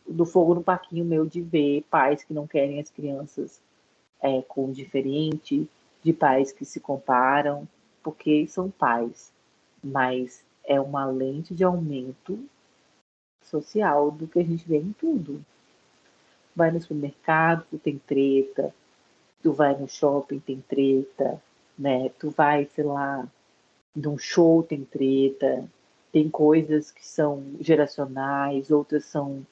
do fogo no parquinho meu de ver pais que não querem as crianças com diferente, de pais que se comparam, porque são pais, mas é uma lente de aumento social do que a gente vê em tudo. Vai no supermercado, tu tem treta. Tu vai no shopping, tem treta, né? Tu vai, sei lá, num show, tem treta. Tem coisas que são geracionais, outras são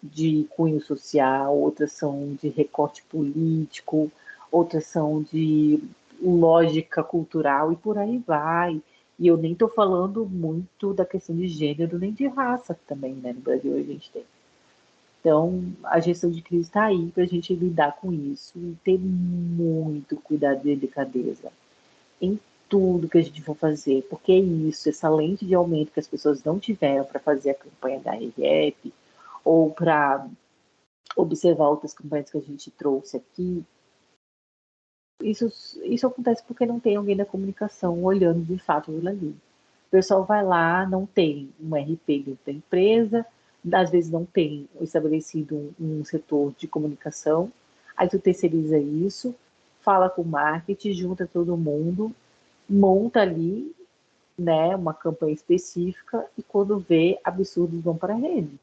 de cunho social, outras são de recorte político, outras são de lógica cultural e por aí vai. E eu nem estou falando muito da questão de gênero nem de raça também, né? No Brasil a gente tem. Então, a gestão de crise está aí para a gente lidar com isso e ter muito cuidado e delicadeza em tudo que a gente for fazer, porque é isso, essa lente de aumento que as pessoas não tiveram para fazer a campanha da RF ou para observar outras campanhas que a gente trouxe aqui, isso acontece porque não tem alguém da comunicação olhando de fato aquilo ali. O pessoal vai lá, não tem um RP dentro da empresa, às vezes não tem estabelecido um setor de comunicação, aí tu terceiriza isso, fala com o marketing, junta todo mundo, monta ali, né, uma campanha específica e quando vê, absurdos vão para a rede.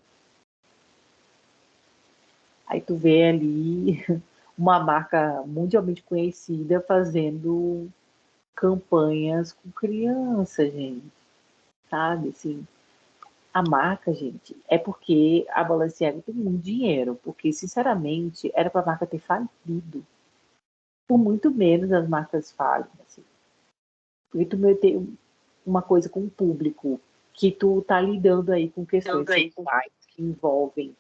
Aí tu vê ali uma marca mundialmente conhecida fazendo campanhas com criança, gente, sabe, assim, a marca, gente, é porque a Balenciaga tem muito dinheiro, porque, sinceramente, era para a marca ter falido. Por muito menos as marcas falem, assim. Porque tu tem uma coisa com o público, que tu tá lidando aí com questões sexuais que envolvem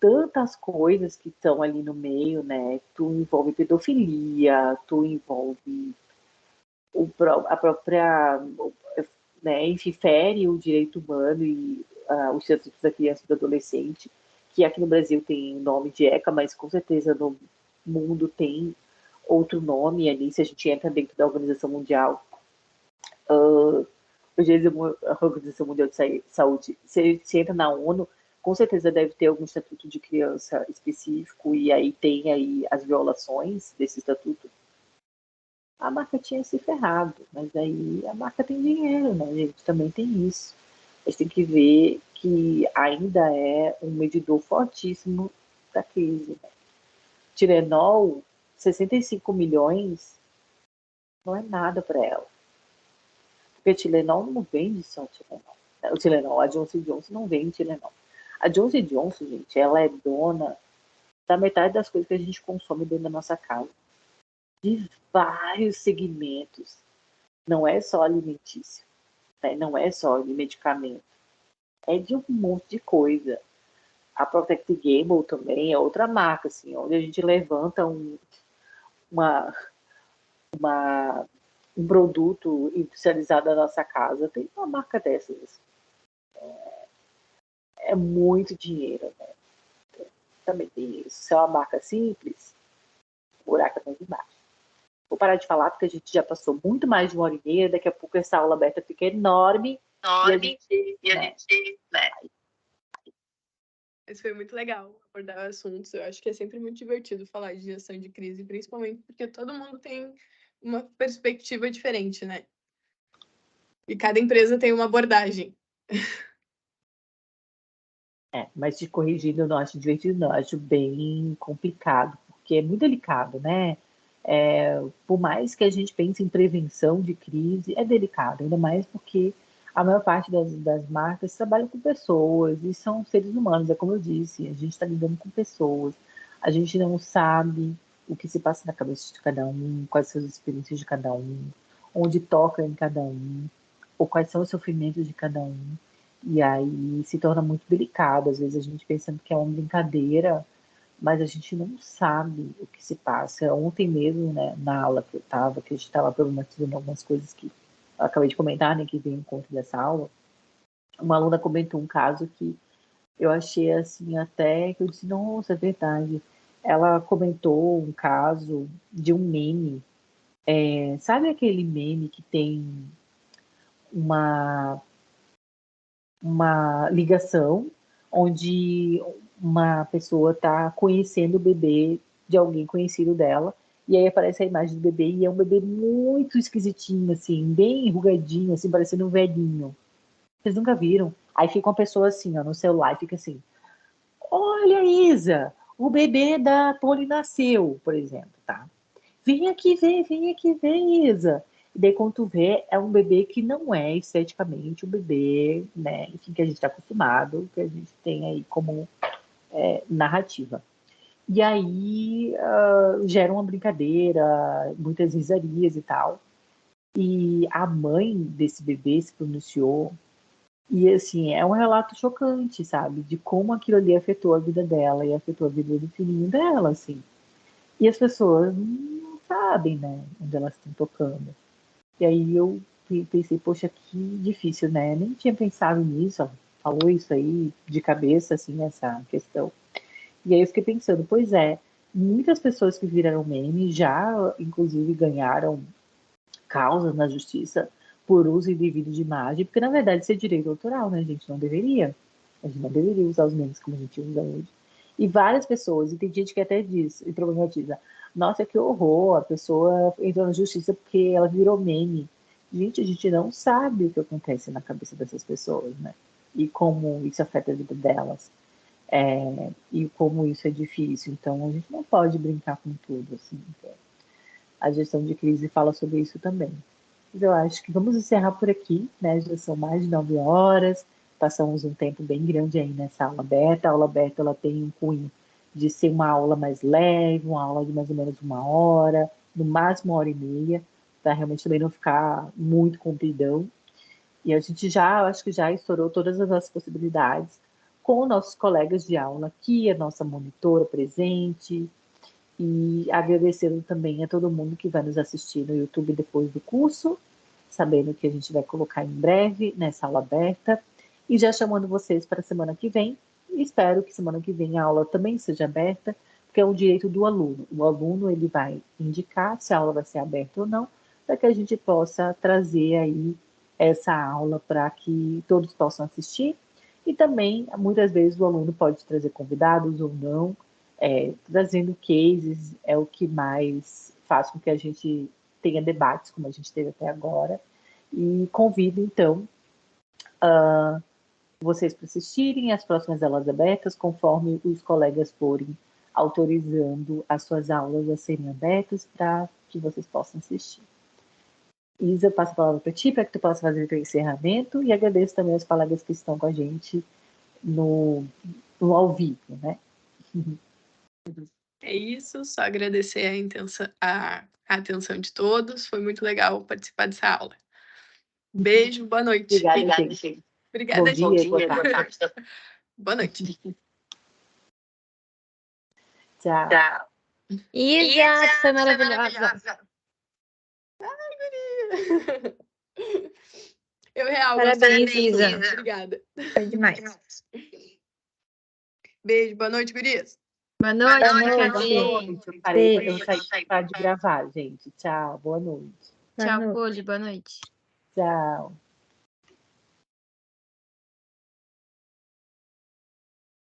tantas coisas que estão ali no meio, né? Tu envolve pedofilia, tu envolve a própria, né, enfim, fere o direito humano e os direitos da criança e do adolescente, que aqui no Brasil tem o nome de ECA, mas com certeza no mundo tem outro nome ali, se a gente entra dentro da Organização Mundial, a Organização Mundial de Saúde, se entra na ONU, com certeza deve ter algum estatuto de criança específico, e aí tem aí as violações desse estatuto. A marca tinha se ferrado, mas aí a marca tem dinheiro, né, gente? Também tem isso. A gente tem que ver que ainda é um medidor fortíssimo da crise. Né? Tilenol, 65 milhões, não é nada para ela. Porque Tilenol não vende só Tilenol. O Tilenol, a Johnson Johnson não vende Tilenol. A Johnson Johnson, gente, ela é dona da metade das coisas que a gente consome dentro da nossa casa. De vários segmentos. Não é só alimentício, né? Não é só de medicamento. É de um monte de coisa. A Procter Gamble também é outra marca, assim, onde a gente levanta um produto industrializado da nossa casa. Tem uma marca dessas. Assim. É muito dinheiro, né? Também tem isso. Se é uma marca simples, o buraco é mais embaixo. Vou parar de falar porque a gente já passou muito mais de 1h30. Daqui a pouco essa aula aberta fica enorme. E a gente, né? Mas foi muito legal abordar assuntos. Eu acho que é sempre muito divertido falar de gestão de crise, principalmente porque todo mundo tem uma perspectiva diferente, né? E cada empresa tem uma abordagem. Mas te corrigindo, eu não acho divertido, não. Eu acho bem complicado, porque é muito delicado, né? Por mais que a gente pense em prevenção de crise, é delicado, ainda mais porque a maior parte das marcas trabalham com pessoas e são seres humanos, é como eu disse, a gente está lidando com pessoas, a gente não sabe o que se passa na cabeça de cada um, quais são as experiências de cada um, onde toca em cada um, ou quais são os sofrimentos de cada um. E aí se torna muito delicado, às vezes a gente pensando que é uma brincadeira, mas a gente não sabe o que se passa. Ontem mesmo, né, na aula que eu estava, que a gente estava problematizando algumas coisas que eu acabei de comentar, né, que veio em conta dessa aula, uma aluna comentou um caso que eu achei assim, até que eu disse, nossa, é verdade. Ela comentou um caso de um meme. Sabe aquele meme que tem uma ligação onde uma pessoa está conhecendo o bebê de alguém conhecido dela E aí aparece a imagem do bebê, e é um bebê muito esquisitinho, assim, bem enrugadinho, assim, parecendo um velhinho. Vocês nunca viram? Aí fica uma pessoa assim, ó, no celular, e fica assim, olha, Isa, o bebê da Polly nasceu, por exemplo, tá? Vem aqui ver, Isa. E daí, quando tu vê, é um bebê que não é esteticamente um bebê, né? Enfim, que a gente está acostumado, que a gente tem aí como narrativa. E aí gera uma brincadeira, muitas risarias e tal. E a mãe desse bebê se pronunciou. E assim, é um relato chocante, sabe? De como aquilo ali afetou a vida dela e afetou a vida do filhinho dela, assim. E as pessoas não sabem, né? Onde elas estão tocando. E aí eu pensei, poxa, que difícil, né? Nem tinha pensado nisso, ó. Falou isso aí de cabeça, assim, essa questão. E aí eu fiquei pensando, pois é, muitas pessoas que viraram meme já, inclusive, ganharam causas na justiça por uso indevido de imagem, porque na verdade isso é direito autoral, né, gente? Não deveria. A gente não deveria usar os memes como a gente usa hoje. E várias pessoas, e tem gente que até diz, e problematiza, nossa, que horror, a pessoa entrou na justiça porque ela virou meme. Gente, a gente não sabe o que acontece na cabeça dessas pessoas, né? E como isso afeta a vida delas. E como isso é difícil. Então, a gente não pode brincar com tudo, assim. A gestão de crise fala sobre isso também. Mas eu acho que vamos encerrar por aqui, né? Já são mais de 9 horas, passamos um tempo bem grande aí nessa aula aberta. A aula aberta ela tem um cunho de ser uma aula mais leve, uma aula de mais ou menos 1 hora, no máximo 1 hora e meia, para realmente também não ficar muito compridão. E a gente já, acho que já estourou todas as nossas possibilidades com nossos colegas de aula aqui, a nossa monitora presente, e agradecendo também a todo mundo que vai nos assistir no YouTube depois do curso, sabendo que a gente vai colocar em breve nessa aula aberta, e já chamando vocês para a semana que vem. E espero que semana que vem a aula também seja aberta, porque é um direito do aluno. O aluno ele vai indicar se a aula vai ser aberta ou não, para que a gente possa trazer aí essa aula para que todos possam assistir. E também, muitas vezes, o aluno pode trazer convidados ou não, trazendo cases é o que mais faz com que a gente tenha debates, como a gente teve até agora. E convido, então, vocês para assistirem às próximas aulas abertas, conforme os colegas forem autorizando as suas aulas a serem abertas para que vocês possam assistir. Isa, eu passo a palavra para ti, para que tu possa fazer o teu encerramento, e agradeço também aos colegas que estão com a gente no ao vivo, né? É isso, só agradecer a atenção de todos, foi muito legal participar dessa aula. Beijo, boa noite. Obrigada, gente. Obrigada, Bom gente. dia, boa tarde. Boa noite. Tchau. Isa, que foi maravilhosa. Eu real Parabéns, gostei muito. Isa. Obrigada. Foi demais. Beijo, boa noite, gurias. Boa noite, Boa fica noite. bem. Eu saí de gravar, gente. Tchau, boa noite. Tchau, Poli, boa noite. Tchau.